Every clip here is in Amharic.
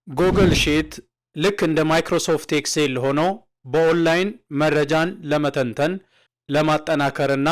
ጉግል ሺት ልክ እንደ ማይክሮሶፍት ኤክሴል ሆኖ በኦንላይን መረጃን ለመተንተን ለማጠናከርና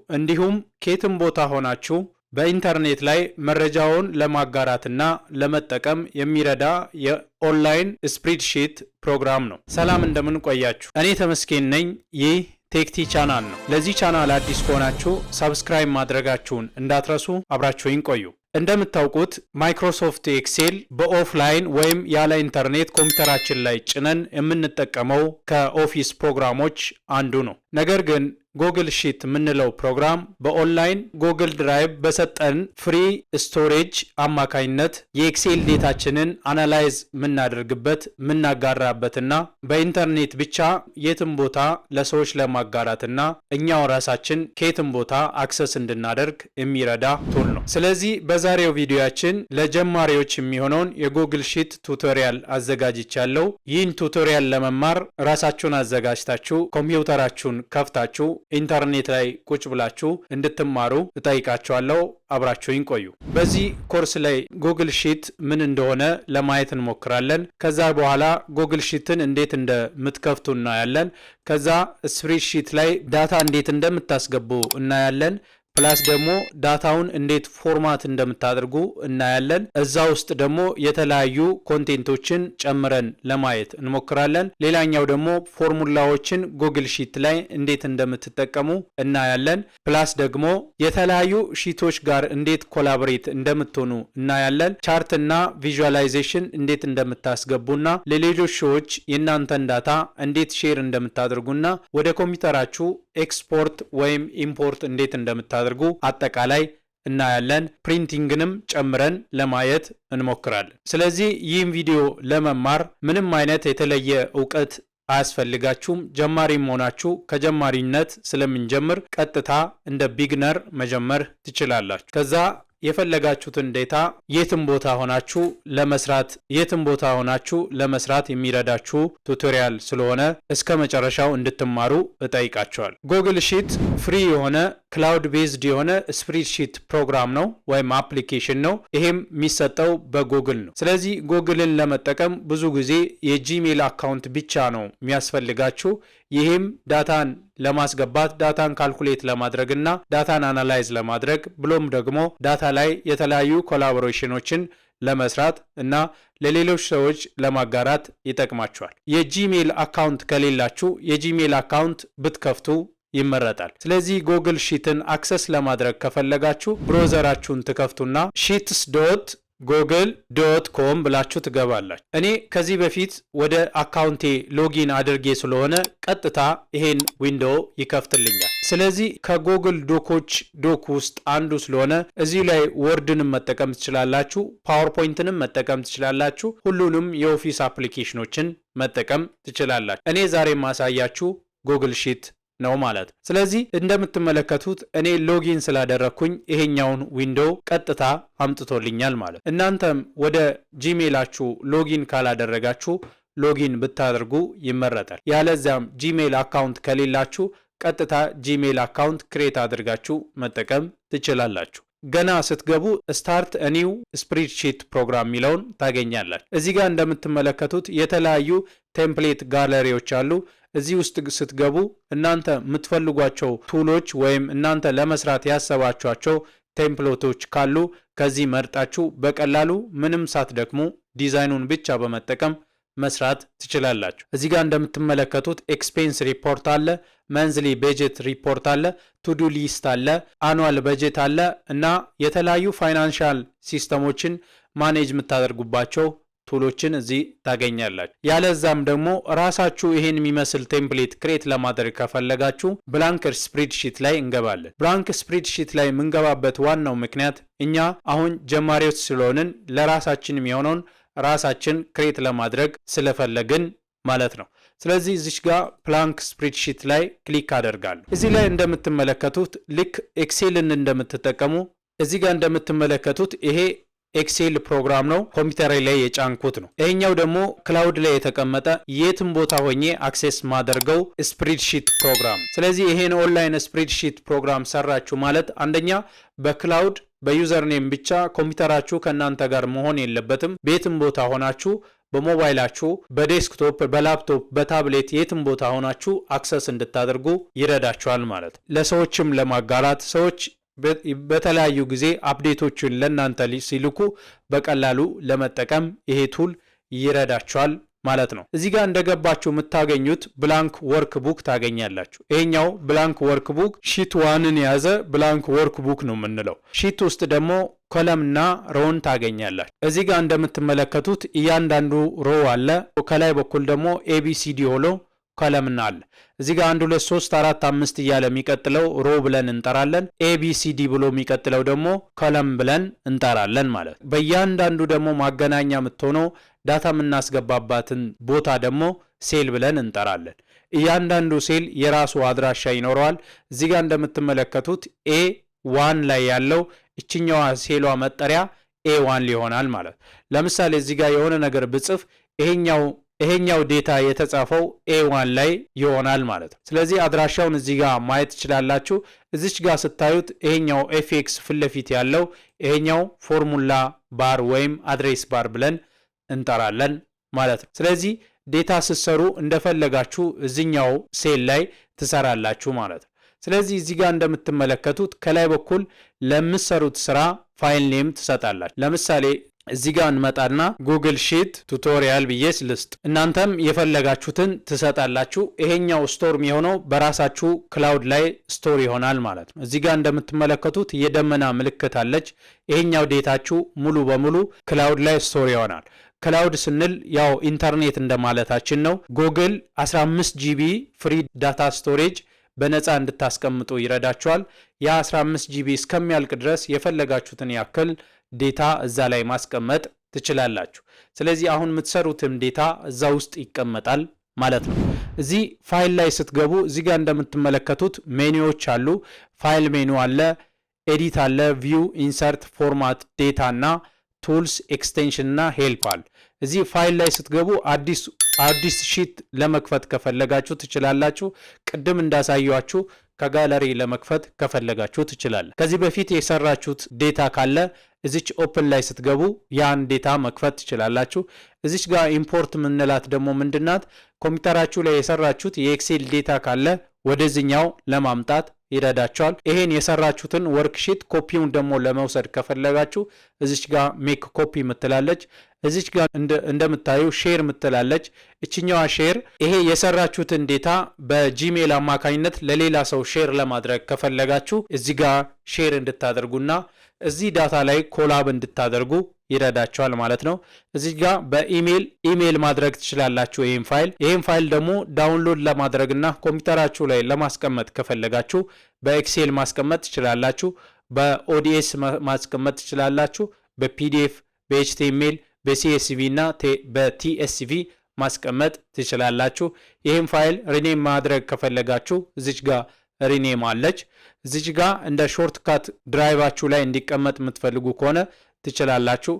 እንዲሁም ከየትም ቦታ ሆናችሁ በኢንተርኔት ላይ መረጃውን ለማጋራትና ለመጠቀም የሚረዳ የኦንላይን ስፕሬድሺት ፕሮግራም ነው። ሰላም እንደምን ቆያችሁ? እኔ ተመስገን ነኝ። ይህ ቴክቲ ቻናል ነው። ለዚህ ቻናል አዲስ ከሆናችሁ ሰብስክራይብ ማድረጋችሁን እንዳትረሱ። አብራችሁኝ ቆዩ። እንደምታውቁት ማይክሮሶፍት ኤክሴል በኦፍላይን ወይም ያለ ኢንተርኔት ኮምፒውተራችን ላይ ጭነን የምንጠቀመው ከኦፊስ ፕሮግራሞች አንዱ ነው። ነገር ግን ጉግል ሺት የምንለው ፕሮግራም በኦንላይን ጉግል ድራይቭ በሰጠን ፍሪ ስቶሬጅ አማካኝነት የኤክሴል ዴታችንን አናላይዝ የምናደርግበት የምናጋራበትና በኢንተርኔት ብቻ የትም ቦታ ለሰዎች ለማጋራትና እኛው ራሳችን ከየትም ቦታ አክሰስ እንድናደርግ የሚረዳ ቱል ነው። ስለዚህ በዛሬው ቪዲዮአችን ለጀማሪዎች የሚሆነውን የጉግል ሺት ቱቶሪያል አዘጋጅቻለሁ። ይህን ቱቶሪያል ለመማር ራሳችሁን አዘጋጅታችሁ ኮምፒውተራችሁን ከፍታችሁ ኢንተርኔት ላይ ቁጭ ብላችሁ እንድትማሩ እጠይቃችኋለሁ። አብራችሁኝ ቆዩ። በዚህ ኮርስ ላይ ጉግል ሺት ምን እንደሆነ ለማየት እንሞክራለን። ከዛ በኋላ ጉግል ሺትን እንዴት እንደምትከፍቱ እናያለን። ከዛ ስፕሬድሺት ላይ ዳታ እንዴት እንደምታስገቡ እናያለን። ፕላስ ደግሞ ዳታውን እንዴት ፎርማት እንደምታደርጉ እናያለን። እዛ ውስጥ ደግሞ የተለያዩ ኮንቴንቶችን ጨምረን ለማየት እንሞክራለን። ሌላኛው ደግሞ ፎርሙላዎችን ጉግል ሺት ላይ እንዴት እንደምትጠቀሙ እናያለን። ፕላስ ደግሞ የተለያዩ ሺቶች ጋር እንዴት ኮላቦሬት እንደምትሆኑ እናያለን። ቻርትና ቪዥዋላይዜሽን እንዴት እንደምታስገቡና ለሌሎች ሰዎች የእናንተን ዳታ እንዴት ሼር እንደምታደርጉና ወደ ኮምፒውተራችሁ ኤክስፖርት ወይም ኢምፖርት እንዴት እንደምታደርጉ አጠቃላይ እናያለን። ፕሪንቲንግንም ጨምረን ለማየት እንሞክራለን። ስለዚህ ይህን ቪዲዮ ለመማር ምንም አይነት የተለየ ዕውቀት አያስፈልጋችሁም። ጀማሪም ሆናችሁ ከጀማሪነት ስለምንጀምር ቀጥታ እንደ ቢግነር መጀመር ትችላላችሁ። ከዛ የፈለጋችሁትን ዴታ የትም ቦታ ሆናችሁ ለመስራት የሚረዳችሁ ቱቶሪያል ስለሆነ እስከ መጨረሻው እንድትማሩ እጠይቃችኋለሁ። ጉግል ሺት ፍሪ የሆነ ክላውድ ቤዝድ የሆነ ስፕሬድሺት ፕሮግራም ነው ወይም አፕሊኬሽን ነው። ይሄም የሚሰጠው በጉግል ነው። ስለዚህ ጉግልን ለመጠቀም ብዙ ጊዜ የጂሜል አካውንት ብቻ ነው የሚያስፈልጋችሁ። ይህም ዳታን ለማስገባት ዳታን ካልኩሌት ለማድረግ እና ዳታን አናላይዝ ለማድረግ ብሎም ደግሞ ዳታ ላይ የተለያዩ ኮላቦሬሽኖችን ለመስራት እና ለሌሎች ሰዎች ለማጋራት ይጠቅማቸዋል። የጂሜል አካውንት ከሌላችሁ የጂሜል አካውንት ብትከፍቱ ይመረጣል። ስለዚህ ጉግል ሺትን አክሰስ ለማድረግ ከፈለጋችሁ ብሮዘራችሁን ትከፍቱና sheets.google.com ብላችሁ ትገባላችሁ። እኔ ከዚህ በፊት ወደ አካውንቴ ሎጊን አድርጌ ስለሆነ ቀጥታ ይሄን ዊንዶው ይከፍትልኛል። ስለዚህ ከጉግል ዶክ ውስጥ አንዱ ስለሆነ እዚህ ላይ ወርድንም መጠቀም ትችላላችሁ፣ ፓወርፖይንትንም መጠቀም ትችላላችሁ፣ ሁሉንም የኦፊስ አፕሊኬሽኖችን መጠቀም ትችላላችሁ። እኔ ዛሬ ማሳያችሁ ጉግል ሺት ነው ማለት። ስለዚህ እንደምትመለከቱት እኔ ሎጊን ስላደረኩኝ ይሄኛውን ዊንዶው ቀጥታ አምጥቶልኛል ማለት። እናንተም ወደ ጂሜላችሁ ሎጊን ካላደረጋችሁ ሎጊን ብታደርጉ ይመረጣል። ያለዚያም ጂሜል አካውንት ከሌላችሁ ቀጥታ ጂሜል አካውንት ክሬት አድርጋችሁ መጠቀም ትችላላችሁ። ገና ስትገቡ ስታርት ኒው ስፕሬድሺት ፕሮግራም የሚለውን ታገኛላችሁ። እዚህ ጋር እንደምትመለከቱት የተለያዩ ቴምፕሌት ጋለሪዎች አሉ። እዚህ ውስጥ ስትገቡ እናንተ የምትፈልጓቸው ቱሎች ወይም እናንተ ለመስራት ያሰባችኋቸው ቴምፕሌቶች ካሉ ከዚህ መርጣችሁ በቀላሉ ምንም ሳትደክሙ ዲዛይኑን ብቻ በመጠቀም መስራት ትችላላችሁ። እዚህ ጋር እንደምትመለከቱት ኤክስፔንስ ሪፖርት አለ፣ መንዝሊ በጀት ሪፖርት አለ፣ ቱዱ ሊስት አለ፣ አኑዋል በጀት አለ እና የተለያዩ ፋይናንሻል ሲስተሞችን ማኔጅ የምታደርጉባቸው ቱሎችን እዚህ ታገኛላችሁ። ያለዛም ደግሞ ራሳችሁ ይሄን የሚመስል ቴምፕሌት ክሬት ለማድረግ ከፈለጋችሁ ብላንክ ስፕሬድሺት ላይ እንገባለን። ብላንክ ስፕሬድሺት ላይ የምንገባበት ዋናው ምክንያት እኛ አሁን ጀማሪዎች ስለሆንን ለራሳችን የሚሆነውን ራሳችን ክሬት ለማድረግ ስለፈለግን ማለት ነው። ስለዚህ እዚች ጋር ብላንክ ስፕሬድሺት ላይ ክሊክ አደርጋለሁ። እዚህ ላይ እንደምትመለከቱት ልክ ኤክሴልን እንደምትጠቀሙ እዚህ ጋር እንደምትመለከቱት ይሄ ኤክሴል ፕሮግራም ነው። ኮምፒውተር ላይ የጫንኩት ነው። ይሄኛው ደግሞ ክላውድ ላይ የተቀመጠ የትም ቦታ ሆኜ አክሰስ ማደርገው ስፕሬድሺት ፕሮግራም። ስለዚህ ይሄን ኦንላይን ስፕሬድሺት ፕሮግራም ሰራችሁ ማለት አንደኛ በክላውድ በዩዘር ኔም ብቻ ኮምፒውተራችሁ ከናንተ ጋር መሆን የለበትም። ቤትም ቦታ ሆናችሁ በሞባይላችሁ በዴስክቶፕ በላፕቶፕ በታብሌት የትም ቦታ ሆናችሁ አክሰስ እንድታደርጉ ይረዳችኋል ማለት ነው። ለሰዎችም ለማጋራት ሰዎች በተለያዩ ጊዜ አፕዴቶችን ለእናንተ ሲልኩ በቀላሉ ለመጠቀም ይሄ ቱል ይረዳችኋል ማለት ነው። እዚህ ጋር እንደገባችሁ የምታገኙት ብላንክ ወርክ ቡክ ታገኛላችሁ። ይሄኛው ብላንክ ወርክ ቡክ ሺት 1ን የያዘ ብላንክ ወርክ ቡክ ነው የምንለው። ሺት ውስጥ ደግሞ ኮለምና ሮውን ታገኛላችሁ። እዚህ ጋር እንደምትመለከቱት እያንዳንዱ ሮ አለ። ከላይ በኩል ደግሞ ኤቢሲዲ ሆሎ ኮለምና አለ። እዚህ ጋር 1 2 3 4 5 እያለ የሚቀጥለው ሮ ብለን እንጠራለን። ኤቢሲዲ ብሎ የሚቀጥለው ደግሞ ኮለም ብለን እንጠራለን ማለት ነው። በእያንዳንዱ ደግሞ ማገናኛ የምትሆነው ዳታ የምናስገባባትን ቦታ ደግሞ ሴል ብለን እንጠራለን። እያንዳንዱ ሴል የራሱ አድራሻ ይኖረዋል። እዚህ ጋር እንደምትመለከቱት A1 ላይ ያለው እችኛዋ ሴሏ መጠሪያ A1 ሊሆናል ማለት። ለምሳሌ እዚህ ጋር የሆነ ነገር ብጽፍ ይሄኛው ዴታ የተጻፈው A1 ላይ ይሆናል ማለት ነው። ስለዚህ አድራሻውን እዚህ ጋር ማየት ትችላላችሁ። እዚች ጋር ስታዩት ይሄኛው FX ፊት ለፊት ያለው ይሄኛው ፎርሙላ ባር ወይም አድሬስ ባር ብለን እንጠራለን ማለት ነው። ስለዚህ ዴታ ስትሰሩ እንደፈለጋችሁ እዚኛው ሴል ላይ ትሰራላችሁ ማለት ነው። ስለዚህ እዚህ ጋር እንደምትመለከቱት ከላይ በኩል ለምትሰሩት ስራ ፋይል ኔም ትሰጣላችሁ። ለምሳሌ እዚህ ጋር እንመጣና ጉግል ሺት ቱቶሪያል ብዬ ልስጥ። እናንተም የፈለጋችሁትን ትሰጣላችሁ። ይሄኛው ስቶር የሚሆነው በራሳችሁ ክላውድ ላይ ስቶር ይሆናል ማለት ነው። እዚህ ጋር እንደምትመለከቱት የደመና ምልክት አለች። ይሄኛው ዴታችሁ ሙሉ በሙሉ ክላውድ ላይ ስቶር ይሆናል። ክላውድ ስንል ያው ኢንተርኔት እንደማለታችን ነው። ጉግል 15 ጂቢ ፍሪ ዳታ ስቶሬጅ በነፃ እንድታስቀምጡ ይረዳችኋል። ያ 15 ጂቢ እስከሚያልቅ ድረስ የፈለጋችሁትን ያክል ዴታ እዛ ላይ ማስቀመጥ ትችላላችሁ። ስለዚህ አሁን የምትሰሩትም ዴታ እዛ ውስጥ ይቀመጣል ማለት ነው። እዚህ ፋይል ላይ ስትገቡ እዚህ ጋር እንደምትመለከቱት ሜኑዎች አሉ። ፋይል ሜኑ አለ፣ ኤዲት አለ፣ ቪው፣ ኢንሰርት፣ ፎርማት፣ ዴታ እና ቱልስ፣ ኤክስቴንሽን እና ሄልፕ አለ። እዚህ ፋይል ላይ ስትገቡ አዲስ ሺት ለመክፈት ከፈለጋችሁ ትችላላችሁ። ቅድም እንዳሳያችሁ ከጋለሪ ለመክፈት ከፈለጋችሁ ትችላላችሁ። ከዚህ በፊት የሰራችሁት ዴታ ካለ እዚች ኦፕን ላይ ስትገቡ ያን ዴታ መክፈት ትችላላችሁ። እዚች ጋር ኢምፖርት ምንላት ደግሞ ምንድናት? ኮምፒውተራችሁ ላይ የሰራችሁት የኤክሴል ዴታ ካለ ወደዚህኛው ለማምጣት ይረዳቸዋል። ይሄን የሰራችሁትን ወርክሺት ኮፒውን ደግሞ ለመውሰድ ከፈለጋችሁ እዚች ጋር ሜክ ኮፒ ምትላለች። እዚች ጋር እንደምታዩ ሼር ምትላለች። እችኛዋ ሼር ይሄ የሰራችሁትን ዴታ በጂሜል አማካኝነት ለሌላ ሰው ሼር ለማድረግ ከፈለጋችሁ እዚህ ጋር ሼር እንድታደርጉና እዚህ ዳታ ላይ ኮላብ እንድታደርጉ ይረዳቸዋል ማለት ነው። እዚህ ጋር በኢሜል ማድረግ ትችላላችሁ። ይሄን ፋይል ደግሞ ዳውንሎድ ለማድረግና ኮምፒውተራችሁ ላይ ለማስቀመጥ ከፈለጋችሁ በኤክሴል ማስቀመጥ ትችላላችሁ፣ በኦዲኤስ ማስቀመጥ ትችላላችሁ፣ በፒዲኤፍ፣ በኤችቲኤምኤል፣ በሲኤስቪ እና በቲኤስቪ ማስቀመጥ ትችላላችሁ። ይሄን ፋይል ሪኔም ማድረግ ከፈለጋችሁ እዚች ጋር ሪኔም አለች። እዚች ጋር እንደ ሾርትካት ድራይቫችሁ ላይ እንዲቀመጥ የምትፈልጉ ከሆነ ትችላላችሁ።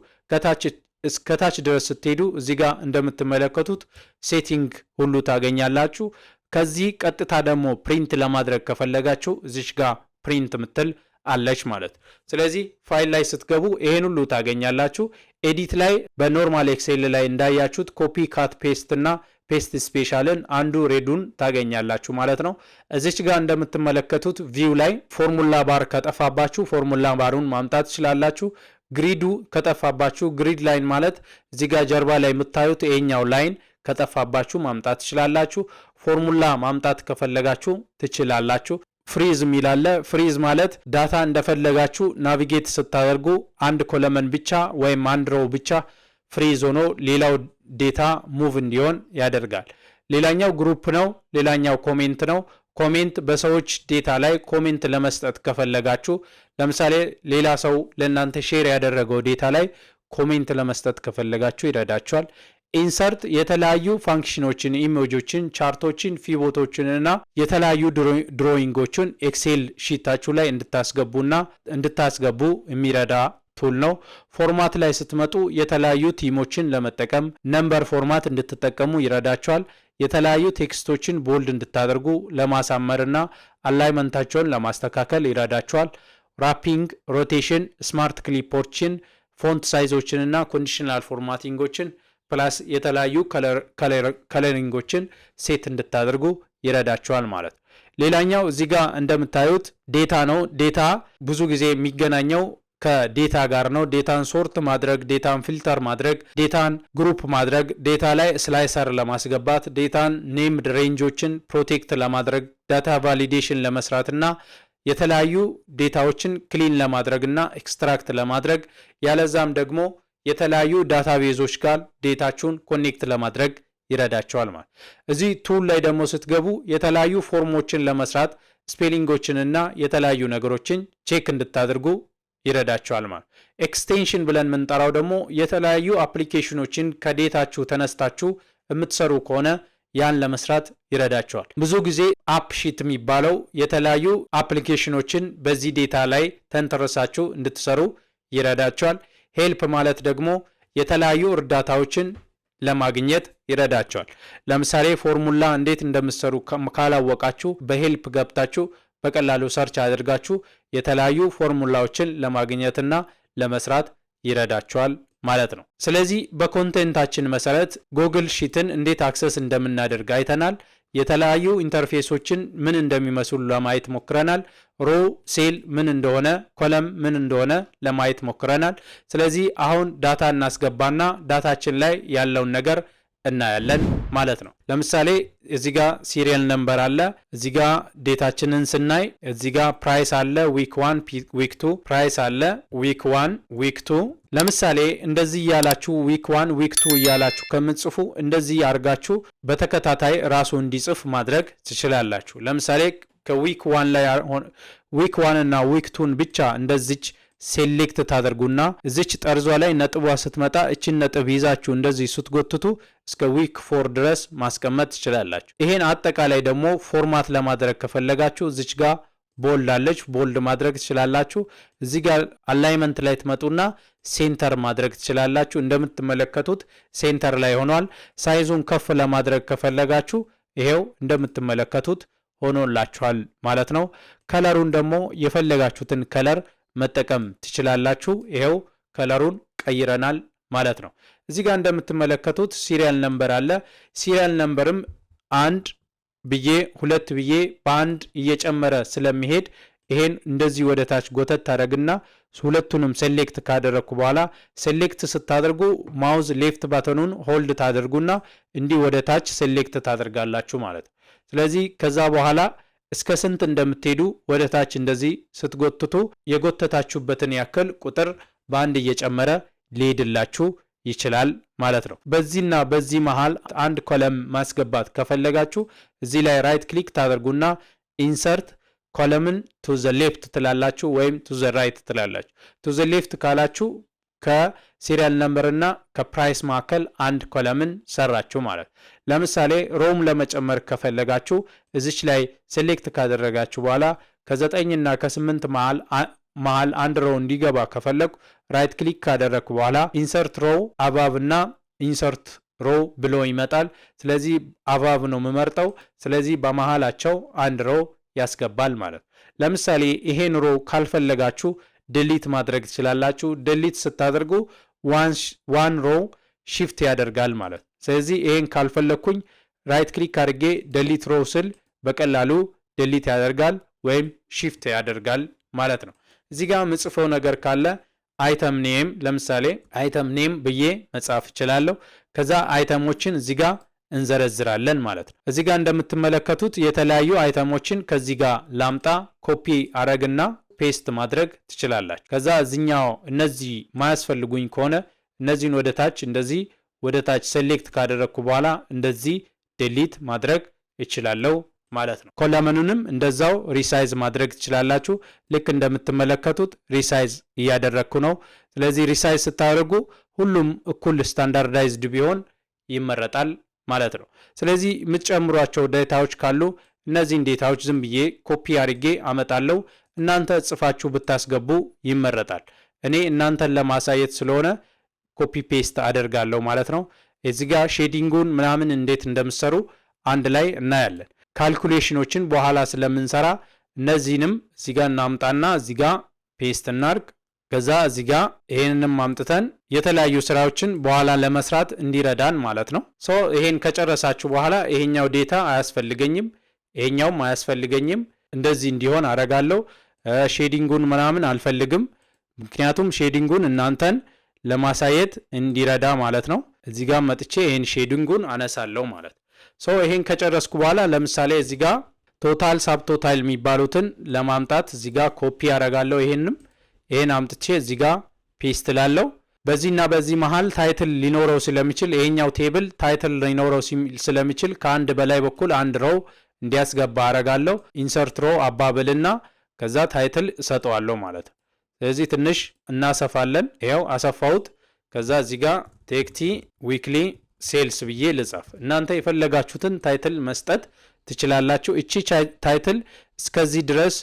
ከታች ድረስ ስትሄዱ እዚህ ጋር እንደምትመለከቱት ሴቲንግ ሁሉ ታገኛላችሁ። ከዚህ ቀጥታ ደግሞ ፕሪንት ለማድረግ ከፈለጋችሁ እዚች ጋር ፕሪንት ምትል አለች ማለት። ስለዚህ ፋይል ላይ ስትገቡ ይሄን ሁሉ ታገኛላችሁ። ኤዲት ላይ በኖርማል ኤክሴል ላይ እንዳያችሁት ኮፒ ካት ፔስት እና ፔስት ስፔሻልን አንዱ ሬዱን ታገኛላችሁ ማለት ነው። እዚች ጋር እንደምትመለከቱት ቪው ላይ ፎርሙላ ባር ከጠፋባችሁ ፎርሙላ ባሩን ማምጣት ትችላላችሁ። ግሪዱ ከጠፋባችሁ ግሪድ ላይን ማለት እዚህ ጋር ጀርባ ላይ የምታዩት ይሄኛው ላይን ከጠፋባችሁ ማምጣት ትችላላችሁ። ፎርሙላ ማምጣት ከፈለጋችሁ ትችላላችሁ። ፍሪዝ የሚላለ ፍሪዝ ማለት ዳታ እንደፈለጋችሁ ናቪጌት ስታደርጉ አንድ ኮለመን ብቻ ወይም አንድ ሮው ብቻ ፍሪዝ ሆኖ ሌላው ዴታ ሙቭ እንዲሆን ያደርጋል። ሌላኛው ግሩፕ ነው። ሌላኛው ኮሜንት ነው። ኮሜንት በሰዎች ዴታ ላይ ኮሜንት ለመስጠት ከፈለጋችሁ ለምሳሌ ሌላ ሰው ለእናንተ ሼር ያደረገው ዴታ ላይ ኮሜንት ለመስጠት ከፈለጋችሁ ይረዳችኋል። ኢንሰርት የተለያዩ ፋንክሽኖችን፣ ኢሜጆችን፣ ቻርቶችን፣ ፊቦቶችን እና የተለያዩ ድሮይንጎችን ኤክሴል ሺታችሁ ላይ እንድታስገቡ የሚረዳ ቱል ነው። ፎርማት ላይ ስትመጡ የተለያዩ ቲሞችን ለመጠቀም ነምበር ፎርማት እንድትጠቀሙ ይረዳችኋል። የተለያዩ ቴክስቶችን ቦልድ እንድታደርጉ ለማሳመርና አላይመንታቸውን ለማስተካከል ይረዳችኋል። ራፒንግ፣ ሮቴሽን፣ ስማርት ክሊፖችን፣ ፎንት ሳይዞችን እና ኮንዲሽናል ፎርማቲንጎችን ፕላስ የተለያዩ ከለሪንጎችን ሴት እንድታደርጉ ይረዳችኋል ማለት ነው። ሌላኛው እዚህ ጋር እንደምታዩት ዴታ ነው። ዴታ ብዙ ጊዜ የሚገናኘው ከዴታ ጋር ነው። ዴታን ሶርት ማድረግ፣ ዴታን ፊልተር ማድረግ፣ ዴታን ግሩፕ ማድረግ፣ ዴታ ላይ ስላይሰር ለማስገባት፣ ዴታን ኔምድ ሬንጆችን ፕሮቴክት ለማድረግ፣ ዳታ ቫሊዴሽን ለመስራትና የተለያዩ ዴታዎችን ክሊን ለማድረግና ኤክስትራክት ለማድረግ ያለዛም ደግሞ የተለያዩ ዳታቤዞች ጋር ዴታችሁን ኮኔክት ለማድረግ ይረዳቸዋል ማለት። እዚህ ቱል ላይ ደግሞ ስትገቡ የተለያዩ ፎርሞችን ለመስራት ስፔሊንጎችንና የተለያዩ ነገሮችን ቼክ እንድታደርጉ ይረዳቸዋል ማለት። ኤክስቴንሽን ብለን የምንጠራው ደግሞ የተለያዩ አፕሊኬሽኖችን ከዴታችሁ ተነስታችሁ የምትሰሩ ከሆነ ያን ለመስራት ይረዳቸዋል። ብዙ ጊዜ አፕ ሺት የሚባለው የተለያዩ አፕሊኬሽኖችን በዚህ ዴታ ላይ ተንተርሳችሁ እንድትሰሩ ይረዳቸዋል። ሄልፕ ማለት ደግሞ የተለያዩ እርዳታዎችን ለማግኘት ይረዳቸዋል። ለምሳሌ ፎርሙላ እንዴት እንደምትሰሩ ካላወቃችሁ በሄልፕ ገብታችሁ በቀላሉ ሰርች አድርጋችሁ የተለያዩ ፎርሙላዎችን ለማግኘትና ለመስራት ይረዳቸዋል ማለት ነው። ስለዚህ በኮንቴንታችን መሰረት ጉግል ሺትን እንዴት አክሰስ እንደምናደርግ አይተናል። የተለያዩ ኢንተርፌሶችን ምን እንደሚመስሉ ለማየት ሞክረናል። ሮ ሴል ምን እንደሆነ፣ ኮለም ምን እንደሆነ ለማየት ሞክረናል። ስለዚህ አሁን ዳታ እናስገባና ዳታችን ላይ ያለውን ነገር እናያለን ማለት ነው። ለምሳሌ እዚህ ጋር ሲሪየል ነምበር አለ። እዚህ ጋር ዴታችንን ስናይ እዚህ ጋር ፕራይስ አለ፣ ዊክ 1 ዊክ 2 ፕራይስ አለ፣ ዊክ 1 ዊክ 2። ለምሳሌ እንደዚህ እያላችሁ ዊክ 1 ዊክ 2 እያላችሁ ከምትጽፉ እንደዚህ አድርጋችሁ በተከታታይ ራሱ እንዲጽፍ ማድረግ ትችላላችሁ። ለምሳሌ ከዊክ 1 ላይ ዊክ 1 እና ዊክ 2ን ብቻ እንደዚች ሴሌክት ታደርጉና እዚች ጠርዟ ላይ ነጥቧ ስትመጣ እችን ነጥብ ይዛችሁ እንደዚህ ስትጎትቱ እስከ ዊክ 4 ድረስ ማስቀመጥ ትችላላችሁ። ይሄን አጠቃላይ ደግሞ ፎርማት ለማድረግ ከፈለጋችሁ እዚች ጋር ቦልድ አለች፣ ቦልድ ማድረግ ትችላላችሁ። እዚህ ጋር አላይመንት ላይ ትመጡና ሴንተር ማድረግ ትችላላችሁ። እንደምትመለከቱት ሴንተር ላይ ሆኗል። ሳይዙን ከፍ ለማድረግ ከፈለጋችሁ ይሄው እንደምትመለከቱት ሆኖላችኋል ማለት ነው። ከለሩን ደግሞ የፈለጋችሁትን ከለር መጠቀም ትችላላችሁ። ይሄው ከለሩን ቀይረናል ማለት ነው። እዚህ ጋር እንደምትመለከቱት ሲሪያል ነምበር አለ። ሲሪያል ነምበርም 1 ብዬ 2 ብዬ በአንድ እየጨመረ ስለሚሄድ ይሄን እንደዚህ ወደ ታች ጎተት ታደርግና ሁለቱንም ሴሌክት ካደረኩ በኋላ ሴሌክት ስታደርጉ ማውዝ ሌፍት ባተኑን ሆልድ ታደርጉና እንዲህ ወደ ታች ሴሌክት ታደርጋላችሁ ማለት ነው። ስለዚህ ከዛ በኋላ እስከ ስንት እንደምትሄዱ ወደ ታች እንደዚህ ስትጎትቱ የጎተታችሁበትን ያክል ቁጥር በአንድ እየጨመረ ሊሄድላችሁ ይችላል ማለት ነው። በዚህና በዚህ መሃል አንድ ኮለም ማስገባት ከፈለጋችሁ እዚህ ላይ ራይት ክሊክ ታደርጉና ኢንሰርት ኮለምን ቱ ዘ ሌፍት ትላላችሁ ወይም ቱ ዘ ራይት ትላላችሁ። ቱ ዘ ሌፍት ካላችሁ ከሲሪያል ነምበር እና ከፕራይስ መካከል አንድ ኮለምን ሰራችሁ ማለት። ለምሳሌ ሮም ለመጨመር ከፈለጋችሁ እዚች ላይ ሴሌክት ካደረጋችሁ በኋላ ከ9 እና ከ8 መሃል አንድ ሮው እንዲገባ ከፈለኩ ራይት ክሊክ ካደረኩ በኋላ ኢንሰርት ሮው አባብ እና ኢንሰርት ሮው ብሎ ይመጣል። ስለዚህ አባብ ነው የምመርጠው። ስለዚህ በመሃላቸው አንድ ሮው ያስገባል ማለት። ለምሳሌ ይሄን ሮው ካልፈለጋችሁ ዲሊት ማድረግ ትችላላችሁ። ዲሊት ስታደርጉ ዋን ሮው ሺፍት ያደርጋል ማለት። ስለዚህ ይሄን ካልፈለኩኝ ራይት ክሊክ አድርጌ ዲሊት ሮው ስል በቀላሉ ዲሊት ያደርጋል ወይም ሺፍት ያደርጋል ማለት ነው። እዚህ ጋር ምጽፈው ነገር ካለ አይተም ኔም ለምሳሌ አይተም ኔም ብዬ መጻፍ እችላለሁ። ከዛ አይተሞችን እዚህ ጋር እንዘረዝራለን ማለት ነው። እዚህ ጋር እንደምትመለከቱት የተለያዩ አይተሞችን ከዚህ ጋር ላምጣ ኮፒ አረግና ፔስት ማድረግ ትችላላችሁ። ከዛ እዚኛው እነዚህ ማያስፈልጉኝ ከሆነ እነዚህን ወደ ታች እንደዚህ ወደ ታች ሴሌክት ካደረግኩ በኋላ እንደዚህ ዲሊት ማድረግ እችላለሁ ማለት ነው። ኮለመኑንም እንደዛው ሪሳይዝ ማድረግ ትችላላችሁ። ልክ እንደምትመለከቱት ሪሳይዝ እያደረግኩ ነው። ስለዚህ ሪሳይዝ ስታደርጉ ሁሉም እኩል ስታንዳርዳይዝድ ቢሆን ይመረጣል ማለት ነው። ስለዚህ የምትጨምሯቸው ዴታዎች ካሉ እነዚህን ዴታዎች ዝም ብዬ ኮፒ አድርጌ አመጣለሁ። እናንተ ጽፋችሁ ብታስገቡ ይመረጣል። እኔ እናንተን ለማሳየት ስለሆነ ኮፒ ፔስት አደርጋለሁ ማለት ነው። እዚህ ጋር ሼዲንጉን ምናምን እንዴት እንደምሰሩ አንድ ላይ እናያለን። ካልኩሌሽኖችን በኋላ ስለምንሰራ እነዚህንም እዚህ ጋር እናምጣና እዚህ ጋር ፔስት እናርግ። ከዛ እዚህ ጋር ይሄንንም አምጥተን የተለያዩ ስራዎችን በኋላ ለመስራት እንዲረዳን ማለት ነው። ሶ ይሄን ከጨረሳችሁ በኋላ ይሄኛው ዴታ አያስፈልገኝም፣ ይሄኛውም አያስፈልገኝም፣ እንደዚህ እንዲሆን አረጋለሁ። ሼዲንጉን ምናምን አልፈልግም፣ ምክንያቱም ሼዲንጉን እናንተን ለማሳየት እንዲረዳ ማለት ነው። እዚህ ጋር መጥቼ ይሄን ሼዲንጉን አነሳለሁ ማለት ነው። ሶ ይሄን ከጨረስኩ በኋላ ለምሳሌ እዚህ ጋር ቶታል ሳብቶታል የሚባሉትን ለማምጣት እዚህ ጋር ኮፒ አረጋለሁ። ይሄን አምጥቼ እዚህ ጋር ፔስት ላለው። በዚህና በዚህ መሃል ታይትል ሊኖረው ስለሚችል ይሄኛው ቴብል ታይትል ሊኖረው ስለሚችል ከአንድ በላይ በኩል አንድ ሮው እንዲያስገባ አረጋለሁ። ኢንሰርት ሮው አባብልና ከዛ ታይትል እሰጠዋለሁ ማለት ነው። ስለዚህ ትንሽ እናሰፋለን። ይሄው አሰፋሁት። ከዛ እዚህ ጋር ቴክቲ ዊክሊ ሴልስ ብዬ ልጻፍ። እናንተ የፈለጋችሁትን ታይትል መስጠት ትችላላችሁ። እቺ ታይትል እስከዚህ ድረስ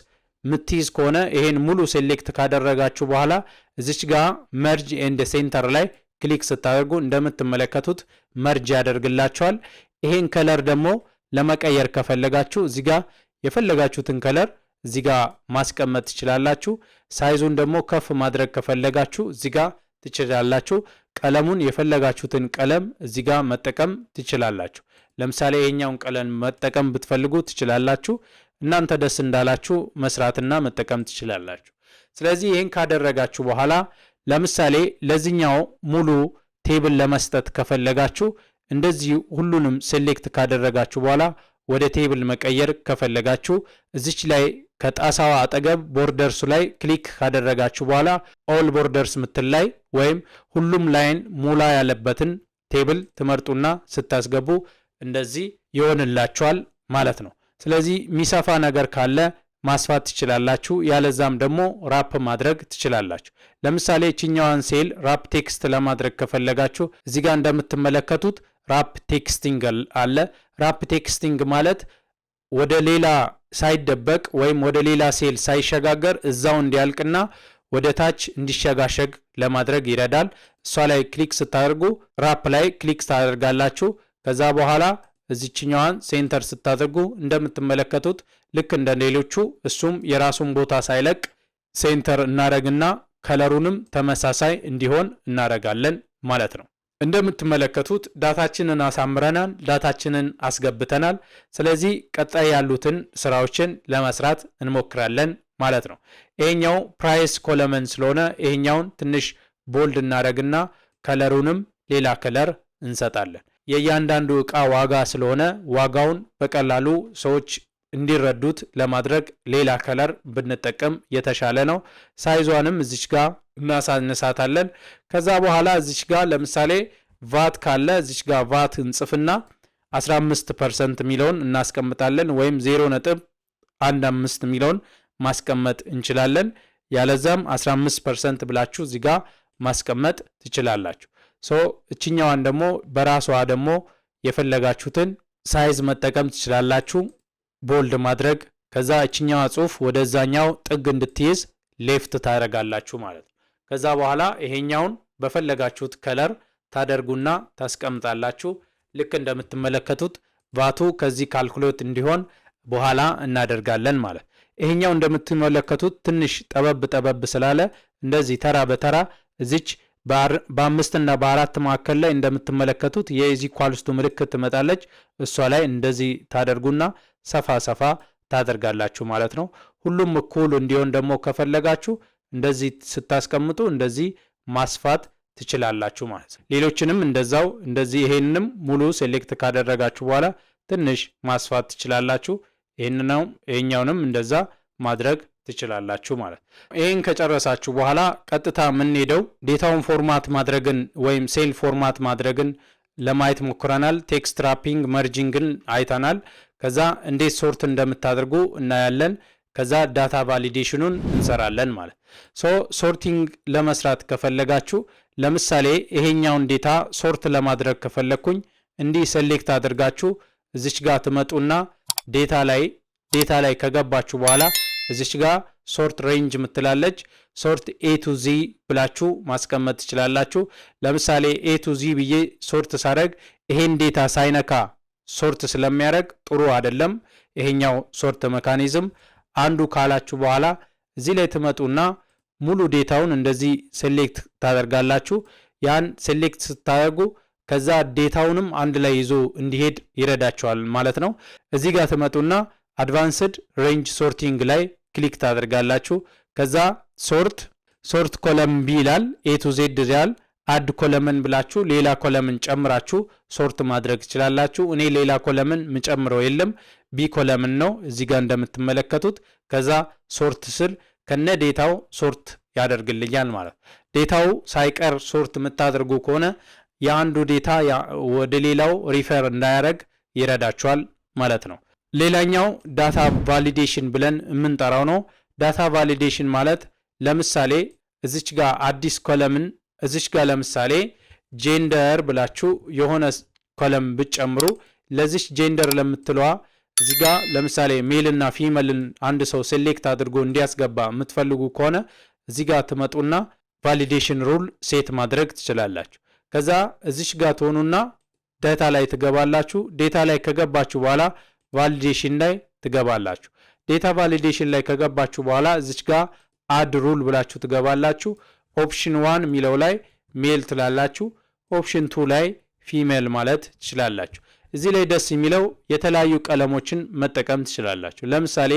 ምትይዝ ከሆነ ይሄን ሙሉ ሴሌክት ካደረጋችሁ በኋላ እዚች ጋር መርጅ ኤንድ ሴንተር ላይ ክሊክ ስታደርጉ እንደምትመለከቱት መርጅ ያደርግላችኋል። ይሄን ከለር ደግሞ ለመቀየር ከፈለጋችሁ እዚህ ጋር የፈለጋችሁትን ከለር እዚህ ጋር ማስቀመጥ ትችላላችሁ። ሳይዙን ደግሞ ከፍ ማድረግ ከፈለጋችሁ እዚህ ጋር ትችላላችሁ። ቀለሙን የፈለጋችሁትን ቀለም እዚህ ጋር መጠቀም ትችላላችሁ። ለምሳሌ ይሄኛውን ቀለም መጠቀም ብትፈልጉ ትችላላችሁ። እናንተ ደስ እንዳላችሁ መስራትና መጠቀም ትችላላችሁ። ስለዚህ ይሄን ካደረጋችሁ በኋላ ለምሳሌ ለዚህኛው ሙሉ ቴብል ለመስጠት ከፈለጋችሁ እንደዚህ ሁሉንም ሴሌክት ካደረጋችሁ በኋላ ወደ ቴብል መቀየር ከፈለጋችሁ እዚች ላይ ከጣሳዋ አጠገብ ቦርደርሱ ላይ ክሊክ ካደረጋችሁ በኋላ ኦል ቦርደርስ ምትል ላይ ወይም ሁሉም ላይን ሙላ ያለበትን ቴብል ትመርጡና ስታስገቡ እንደዚህ ይሆንላችኋል ማለት ነው። ስለዚህ ሚሰፋ ነገር ካለ ማስፋት ትችላላችሁ፣ ያለዛም ደግሞ ራፕ ማድረግ ትችላላችሁ። ለምሳሌ እችኛዋን ሴል ራፕ ቴክስት ለማድረግ ከፈለጋችሁ እዚህ ጋር እንደምትመለከቱት ራፕ ቴክስቲንግ አለ። ራፕ ቴክስቲንግ ማለት ወደ ሌላ ሳይደበቅ ወይም ወደ ሌላ ሴል ሳይሸጋገር እዛው እንዲያልቅና ወደ ታች እንዲሸጋሸግ ለማድረግ ይረዳል። እሷ ላይ ክሊክ ስታደርጉ ራፕ ላይ ክሊክ ታደርጋላችሁ። ከዛ በኋላ እዚችኛዋን ሴንተር ስታደርጉ እንደምትመለከቱት ልክ እንደ ሌሎቹ እሱም የራሱን ቦታ ሳይለቅ ሴንተር እናረግና ከለሩንም ተመሳሳይ እንዲሆን እናረጋለን ማለት ነው። እንደምትመለከቱት ዳታችንን አሳምረናል፣ ዳታችንን አስገብተናል። ስለዚህ ቀጣይ ያሉትን ስራዎችን ለመስራት እንሞክራለን ማለት ነው። ይሄኛው ፕራይስ ኮለመን ስለሆነ ይሄኛውን ትንሽ ቦልድ እናረግና ከለሩንም ሌላ ከለር እንሰጣለን። የእያንዳንዱ ዕቃ ዋጋ ስለሆነ ዋጋውን በቀላሉ ሰዎች እንዲረዱት ለማድረግ ሌላ ከለር ብንጠቀም የተሻለ ነው። ሳይዟንም እዚች ጋር እናሳነሳታለን። ከዛ በኋላ እዚች ጋር ለምሳሌ ቫት ካለ እዚች ጋር ቫት እንጽፍና 15% ሚለውን እናስቀምጣለን፣ ወይም 0.15 ሚለውን ማስቀመጥ እንችላለን። ያለዛም 15% ብላችሁ እዚህ ጋር ማስቀመጥ ትችላላችሁ። እችኛዋን ደግሞ በራሷ ደግሞ የፈለጋችሁትን ሳይዝ መጠቀም ትችላላችሁ፣ ቦልድ ማድረግ። ከዛ እችኛዋ ጽሁፍ ወደዛኛው ጥግ እንድትይዝ ሌፍት ታደርጋላችሁ ማለት ነው። ከዛ በኋላ ይሄኛውን በፈለጋችሁት ከለር ታደርጉና ታስቀምጣላችሁ። ልክ እንደምትመለከቱት ቫቱ ከዚህ ካልኩሌት እንዲሆን በኋላ እናደርጋለን ማለት። ይሄኛው እንደምትመለከቱት ትንሽ ጠበብ ስላለ እንደዚህ ተራ በተራ እዚች በ5 እና በ4 መካከል ላይ እንደምትመለከቱት የኢኳልስቱ ምልክት ትመጣለች። እሷ ላይ እንደዚህ ታደርጉና ሰፋ ታደርጋላችሁ ማለት ነው። ሁሉም እኩል እንዲሆን ደግሞ ከፈለጋችሁ እንደዚህ ስታስቀምጡ እንደዚህ ማስፋት ትችላላችሁ ማለት ነው። ሌሎችንም እንደዛው እንደዚህ ይሄንንም ሙሉ ሴሌክት ካደረጋችሁ በኋላ ትንሽ ማስፋት ትችላላችሁ። ይሄኛውንም እንደዛ ማድረግ ትችላላችሁ ማለት ነው። ይሄን ከጨረሳችሁ በኋላ ቀጥታ የምንሄደው ዴታውን ፎርማት ማድረግን ወይም ሴል ፎርማት ማድረግን ለማየት ሞክረናል። ቴክስት ራፒንግ መርጂንግን አይተናል። ከዛ እንዴት ሶርት እንደምታደርጉ እናያለን። ከዛ ዳታ ቫሊዴሽኑን እንሰራለን ማለት። ሶርቲንግ ለመስራት ከፈለጋችሁ ለምሳሌ ይሄኛውን ዴታ ሶርት ለማድረግ ከፈለኩኝ እንዲህ ሴሌክት አድርጋችሁ እዚች ጋር ትመጡና ዴታ ላይ ከገባችሁ በኋላ እዚች ጋር ሶርት ሬንጅ ምትላለች። ሶርት ኤ ቱ ዚ ብላችሁ ማስቀመጥ ትችላላችሁ። ለምሳሌ ኤ ቱ ዚ ብዬ ሶርት ሳደርግ ይሄን ዴታ ሳይነካ ሶርት ስለሚያደርግ ጥሩ አይደለም። ይሄኛው ሶርት ሜካኒዝም አንዱ ካላችሁ በኋላ እዚህ ላይ ትመጡና ሙሉ ዴታውን እንደዚህ ሴሌክት ታደርጋላችሁ። ያን ሴሌክት ስታደርጉ ከዛ ዴታውንም አንድ ላይ ይዞ እንዲሄድ ይረዳቸዋል ማለት ነው። እዚህ ጋር ትመጡና አድቫንስድ ሬንጅ ሶርቲንግ ላይ ክሊክ ታደርጋላችሁ። ከዛ ሶርት ኮለም ቢ ይላል፣ ኤ ቱ ዜድ ይላል። አድ ኮለምን ብላችሁ ሌላ ኮለምን ጨምራችሁ ሶርት ማድረግ ትችላላችሁ። እኔ ሌላ ኮለምን ምጨምረው የለም፣ ቢ ኮለምን ነው እዚህ ጋር እንደምትመለከቱት። ከዛ ሶርት ስል ከነ ዴታው ሶርት ያደርግልኛል ማለት። ዴታው ሳይቀር ሶርት የምታደርጉ ከሆነ የአንዱ ዴታ ወደ ሌላው ሪፈር እንዳያደርግ ይረዳቸዋል ማለት ነው። ሌላኛው ዳታ ቫሊዴሽን ብለን የምንጠራው ነው። ዳታ ቫሊዴሽን ማለት ለምሳሌ እዚች ጋር አዲስ ኮለምን እዚች ጋር ለምሳሌ ጄንደር ብላችሁ የሆነ ኮለም ብትጨምሩ ለዚች ጄንደር ለምትለዋ እዚህ ጋር ለምሳሌ ሜልና ፊመልን አንድ ሰው ሴሌክት አድርጎ እንዲያስገባ የምትፈልጉ ከሆነ እዚህ ጋር ትመጡና ቫሊዴሽን ሩል ሴት ማድረግ ትችላላችሁ። ከዛ እዚች ጋር ትሆኑና ዳታ ላይ ትገባላችሁ። ዴታ ላይ ከገባችሁ በኋላ ቫሊዴሽን ላይ ትገባላችሁ። ዴታ ቫሊዴሽን ላይ ከገባችሁ በኋላ እዚች ጋር አድ ሩል ብላችሁ ትገባላችሁ። ኦፕሽን 1 የሚለው ላይ ሜል ትላላችሁ። ኦፕሽን 2 ላይ ፊሜል ማለት ትችላላችሁ። እዚህ ላይ ደስ የሚለው የተለያዩ ቀለሞችን መጠቀም ትችላላችሁ። ለምሳሌ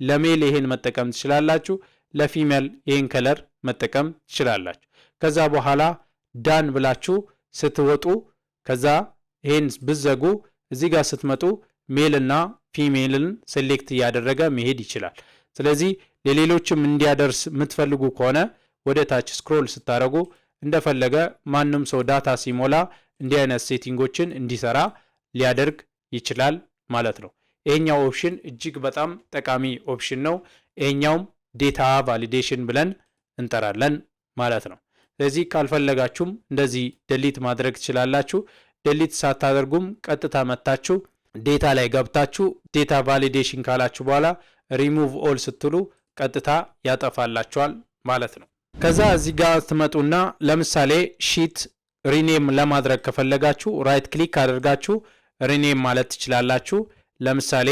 ለሜል ይሄን መጠቀም ትችላላችሁ፣ ለፊሜል ይሄን ከለር መጠቀም ትችላላችሁ። ከዛ በኋላ ዳን ብላችሁ ስትወጡ ከዛ ይሄን ብዘጉ እዚህ ጋር ስትመጡ ሜል እና ፊሜልን ሴሌክት እያደረገ መሄድ ይችላል። ስለዚህ ለሌሎችም እንዲያደርስ የምትፈልጉ ከሆነ ወደ ታች ስክሮል ስታደርጉ እንደፈለገ ማንም ሰው ዳታ ሲሞላ እንዲህ አይነት ሴቲንጎችን እንዲሰራ ሊያደርግ ይችላል ማለት ነው። ይሄኛው ኦፕሽን እጅግ በጣም ጠቃሚ ኦፕሽን ነው። ይሄኛውም ዴታ ቫሊዴሽን ብለን እንጠራለን ማለት ነው። ስለዚህ ካልፈለጋችሁም እንደዚህ ደሊት ማድረግ ትችላላችሁ። ደሊት ሳታደርጉም ቀጥታ መታችሁ ዴታ ላይ ገብታችሁ ዴታ ቫሊዴሽን ካላችሁ በኋላ ሪሙቭ ኦል ስትሉ ቀጥታ ያጠፋላችኋል ማለት ነው። ከዛ እዚህ ጋር ትመጡና ለምሳሌ ሺት ሪኔም ለማድረግ ከፈለጋችሁ ራይት ክሊክ አድርጋችሁ ሪኔም ማለት ትችላላችሁ። ለምሳሌ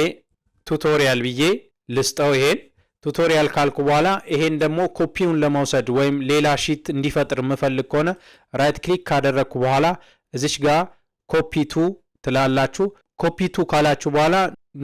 ቱቶሪያል ብዬ ልስጠው። ይሄን ቱቶሪያል ካልኩ በኋላ ይሄን ደግሞ ኮፒውን ለመውሰድ ወይም ሌላ ሺት እንዲፈጥር የምፈልግ ከሆነ ራይት ክሊክ ካደረግኩ በኋላ እዚች ጋር ኮፒ ቱ ትላላችሁ። ኮፒ ቱ ካላችሁ በኋላ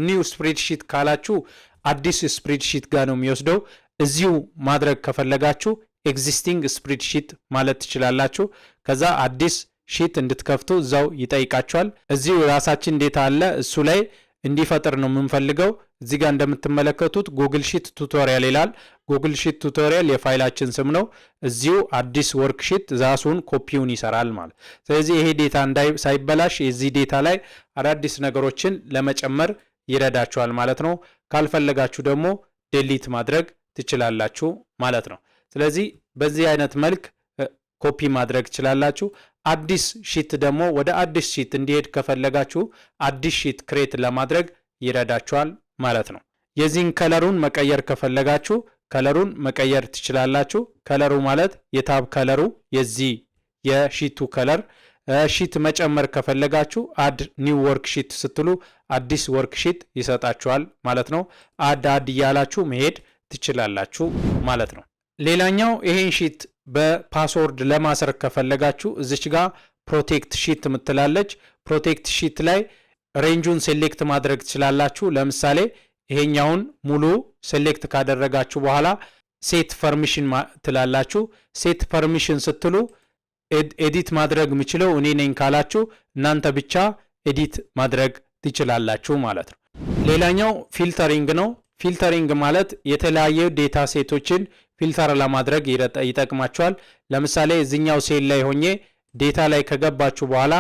ኒው ስፕሬድሺት ካላችሁ አዲስ ስፕሬድሺት ጋር ነው የሚወስደው። እዚሁ ማድረግ ከፈለጋችሁ ኤግዚስቲንግ ስፕሬድሺት ማለት ትችላላችሁ። ከዛ አዲስ ሺት እንድትከፍቱ እዛው ይጠይቃችኋል። እዚሁ ራሳችን ዴታ አለ እሱ ላይ እንዲፈጥር ነው የምንፈልገው። እዚህ ጋር እንደምትመለከቱት ጉግል ሺት ቱቶሪያል ይላል። ጉግል ሺት ቱቶሪያል የፋይላችን ስም ነው። እዚሁ አዲስ ወርክሺት ራሱን ኮፒውን ይሰራል ማለት። ስለዚህ ይሄ ዴታ ሳይበላሽ የዚህ ዴታ ላይ አዳዲስ ነገሮችን ለመጨመር ይረዳችኋል ማለት ነው። ካልፈለጋችሁ ደግሞ ዴሊት ማድረግ ትችላላችሁ ማለት ነው። ስለዚህ በዚህ አይነት መልክ ኮፒ ማድረግ ትችላላችሁ። አዲስ ሺት ደግሞ ወደ አዲስ ሺት እንዲሄድ ከፈለጋችሁ አዲስ ሺት ክሬት ለማድረግ ይረዳችኋል ማለት ነው። የዚህን ከለሩን መቀየር ከፈለጋችሁ ከለሩን መቀየር ትችላላችሁ። ከለሩ ማለት የታብ ከለሩ የዚህ የሺቱ ከለር። ሺት መጨመር ከፈለጋችሁ አድ ኒው ወርክ ሺት ስትሉ አዲስ ወርክ ሺት ይሰጣችኋል ማለት ነው። አድ እያላችሁ መሄድ ትችላላችሁ ማለት ነው። ሌላኛው ይሄን ሺት በፓስወርድ ለማሰር ከፈለጋችሁ እዚች ጋር ፕሮቴክት ሺት ምትላለች። ፕሮቴክት ሺት ላይ ሬንጁን ሴሌክት ማድረግ ትችላላችሁ። ለምሳሌ ይሄኛውን ሙሉ ሴሌክት ካደረጋችሁ በኋላ ሴት ፐርሚሽን ትላላችሁ። ሴት ፐርሚሽን ስትሉ ኤዲት ማድረግ የምችለው እኔ ነኝ ካላችሁ እናንተ ብቻ ኤዲት ማድረግ ትችላላችሁ ማለት ነው። ሌላኛው ፊልተሪንግ ነው። ፊልተሪንግ ማለት የተለያየ ዴታ ሴቶችን ፊልተር ለማድረግ ይጠቅማችኋል። ለምሳሌ እዚኛው ሴል ላይ ሆኜ ዴታ ላይ ከገባችሁ በኋላ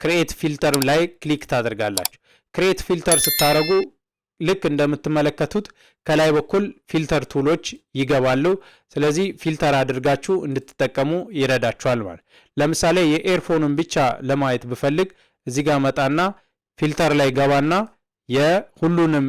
ክሬት ፊልተር ላይ ክሊክ ታደርጋላችሁ። ክሬት ፊልተር ስታደርጉ ልክ እንደምትመለከቱት ከላይ በኩል ፊልተር ቱሎች ይገባሉ። ስለዚህ ፊልተር አድርጋችሁ እንድትጠቀሙ ይረዳችኋል ማለት። ለምሳሌ የኤርፎንን ብቻ ለማየት ብፈልግ እዚህ ጋር መጣና ፊልተር ላይ ገባና የሁሉንም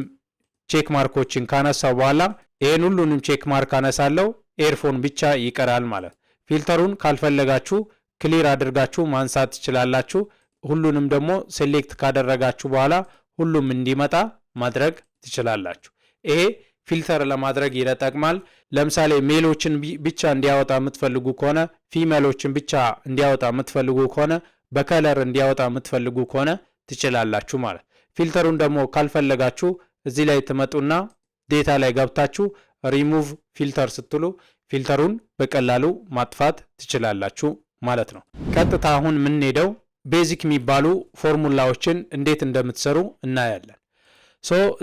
ቼክ ማርኮችን ካነሳው በኋላ ይሄን ሁሉንም ቼክ ማርክ አነሳለሁ። ኤርፎን ብቻ ይቀራል ማለት። ፊልተሩን ካልፈለጋችሁ ክሊር አድርጋችሁ ማንሳት ትችላላችሁ። ሁሉንም ደግሞ ሴሌክት ካደረጋችሁ በኋላ ሁሉም እንዲመጣ ማድረግ ትችላላችሁ። ይሄ ፊልተር ለማድረግ ይጠቅማል። ለምሳሌ ሜሎችን ብቻ እንዲያወጣ የምትፈልጉ ከሆነ ፊሜሎችን ብቻ እንዲያወጣ የምትፈልጉ ከሆነ በከለር እንዲያወጣ የምትፈልጉ ከሆነ ትችላላችሁ ማለት። ፊልተሩን ደግሞ ካልፈለጋችሁ እዚህ ላይ ትመጡና ዴታ ላይ ገብታችሁ ሪሙቭ ፊልተር ስትሉ ፊልተሩን በቀላሉ ማጥፋት ትችላላችሁ ማለት ነው። ቀጥታ አሁን የምንሄደው ቤዚክ የሚባሉ ፎርሙላዎችን እንዴት እንደምትሰሩ እናያለን።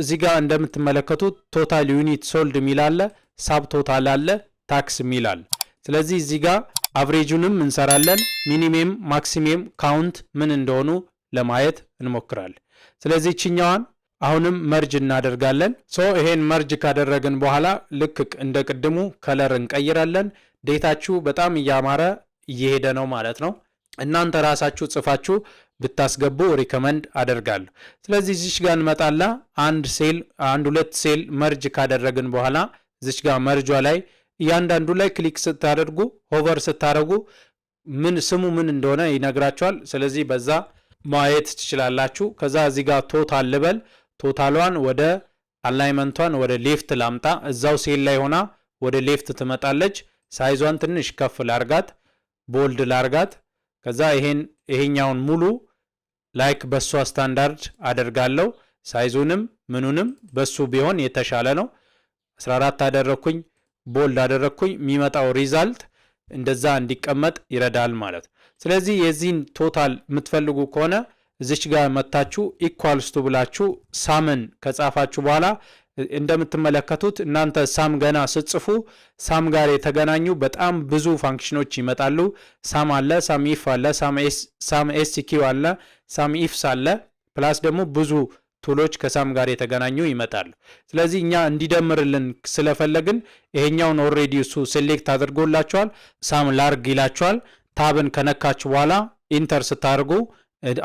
እዚህ ጋር እንደምትመለከቱት ቶታል ዩኒት ሶልድ የሚል አለ፣ ሳብ ቶታል አለ፣ ታክስ የሚል አለ። ስለዚህ እዚህ ጋር አቭሬጁንም እንሰራለን፣ ሚኒሜም ማክሲሜም ካውንት ምን እንደሆኑ ለማየት እንሞክራለን። ስለዚህ ችኛዋን አሁንም መርጅ እናደርጋለን። ይሄን መርጅ ካደረግን በኋላ ልክ እንደ ቅድሙ ከለር እንቀይራለን። ዴታችሁ በጣም እያማረ እየሄደ ነው ማለት ነው። እናንተ ራሳችሁ ጽፋችሁ ብታስገቡ ሪከመንድ አደርጋለሁ። ስለዚህ እዚች ጋር እንመጣላ አንድ ሁለት ሴል መርጅ ካደረግን በኋላ እዚች ጋር መርጇ ላይ እያንዳንዱ ላይ ክሊክ ስታደርጉ ሆቨር ስታደርጉ ስሙ ምን እንደሆነ ይነግራችኋል። ስለዚህ በዛ ማየት ትችላላችሁ። ከዛ እዚህ ጋር ቶታል ልበል፣ ቶታሏን ወደ አላይመንቷን ወደ ሌፍት ላምጣ። እዛው ሴል ላይ ሆና ወደ ሌፍት ትመጣለች። ሳይዟን ትንሽ ከፍ ላርጋት፣ ቦልድ ላርጋት። ከዛ ይሄኛውን ሙሉ ላይክ በሷ ስታንዳርድ አደርጋለሁ። ሳይዙንም ምኑንም በሱ ቢሆን የተሻለ ነው። 14 አደረኩኝ፣ ቦልድ አደረኩኝ። የሚመጣው ሪዛልት እንደዛ እንዲቀመጥ ይረዳል ማለት። ስለዚህ የዚህን ቶታል የምትፈልጉ ከሆነ እዚች ጋር መታችሁ ኢኳልስቱ ብላችሁ ሳምን ከጻፋችሁ በኋላ እንደምትመለከቱት እናንተ ሳም ገና ስትጽፉ ሳም ጋር የተገናኙ በጣም ብዙ ፋንክሽኖች ይመጣሉ። ሳም አለ፣ ሳም ኢፍ አለ፣ ሳም ኤስኪው አለ፣ ሳም ኢፍስ አለ። ፕላስ ደግሞ ብዙ ቱሎች ከሳም ጋር የተገናኙ ይመጣሉ። ስለዚህ እኛ እንዲደምርልን ስለፈለግን ይሄኛውን ኦልሬዲ እሱ ሴሌክት አድርጎላችኋል። ሳም ላርግ ይላችኋል። ታብን ከነካችሁ በኋላ ኢንተር ስታደርጉ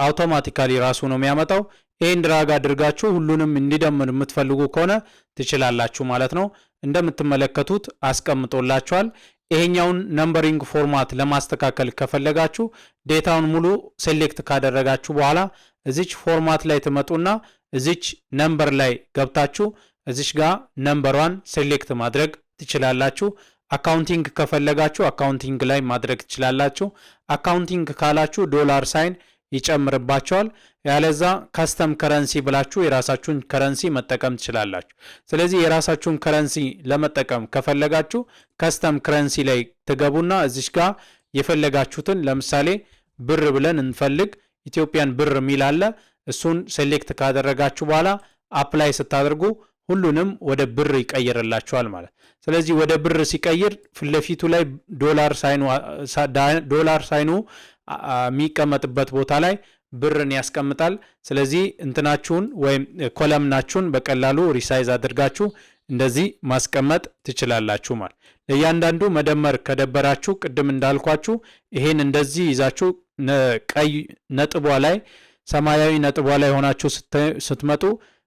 አውቶማቲካሊ ራሱ ነው የሚያመጣው። ይሄን ድራግ አድርጋችሁ ሁሉንም እንዲደምር የምትፈልጉ ከሆነ ትችላላችሁ ማለት ነው። እንደምትመለከቱት አስቀምጦላችኋል። ይሄኛውን ነምበሪንግ ፎርማት ለማስተካከል ከፈለጋችሁ ዴታውን ሙሉ ሴሌክት ካደረጋችሁ በኋላ እዚች ፎርማት ላይ ትመጡና እዚች ነምበር ላይ ገብታችሁ እዚች ጋር ነምበሯን ሴሌክት ማድረግ ትችላላችሁ። አካውንቲንግ ከፈለጋችሁ አካውንቲንግ ላይ ማድረግ ትችላላችሁ። አካውንቲንግ ካላችሁ ዶላር ሳይን ይጨምርባቸዋል። ያለዛ ካስተም ከረንሲ ብላችሁ የራሳችሁን ከረንሲ መጠቀም ትችላላችሁ። ስለዚህ የራሳችሁን ከረንሲ ለመጠቀም ከፈለጋችሁ ካስተም ከረንሲ ላይ ትገቡና እዚች ጋር የፈለጋችሁትን ለምሳሌ ብር ብለን እንፈልግ፣ ኢትዮጵያን ብር የሚል አለ። እሱን ሴሌክት ካደረጋችሁ በኋላ አፕላይ ስታደርጉ ሁሉንም ወደ ብር ይቀይርላችኋል ማለት። ስለዚህ ወደ ብር ሲቀይር ፊትለፊቱ ላይ ዶላር ሳይኑ የሚቀመጥበት ቦታ ላይ ብርን ያስቀምጣል። ስለዚህ እንትናችሁን ወይም ኮለምናችሁን በቀላሉ ሪሳይዝ አድርጋችሁ እንደዚህ ማስቀመጥ ትችላላችሁ ማለት። ለእያንዳንዱ መደመር ከደበራችሁ ቅድም እንዳልኳችሁ ይሄን እንደዚህ ይዛችሁ ቀይ ነጥቧ ላይ ሰማያዊ ነጥቧ ላይ ሆናችሁ ስትመጡ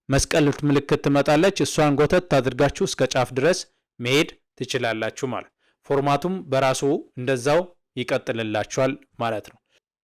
መስቀል ምልክት ትመጣለች። እሷን ጎተት አድርጋችሁ እስከ ጫፍ ድረስ መሄድ ትችላላችሁ ማለት። ፎርማቱም በራሱ እንደዛው ይቀጥልላችኋል ማለት ነው።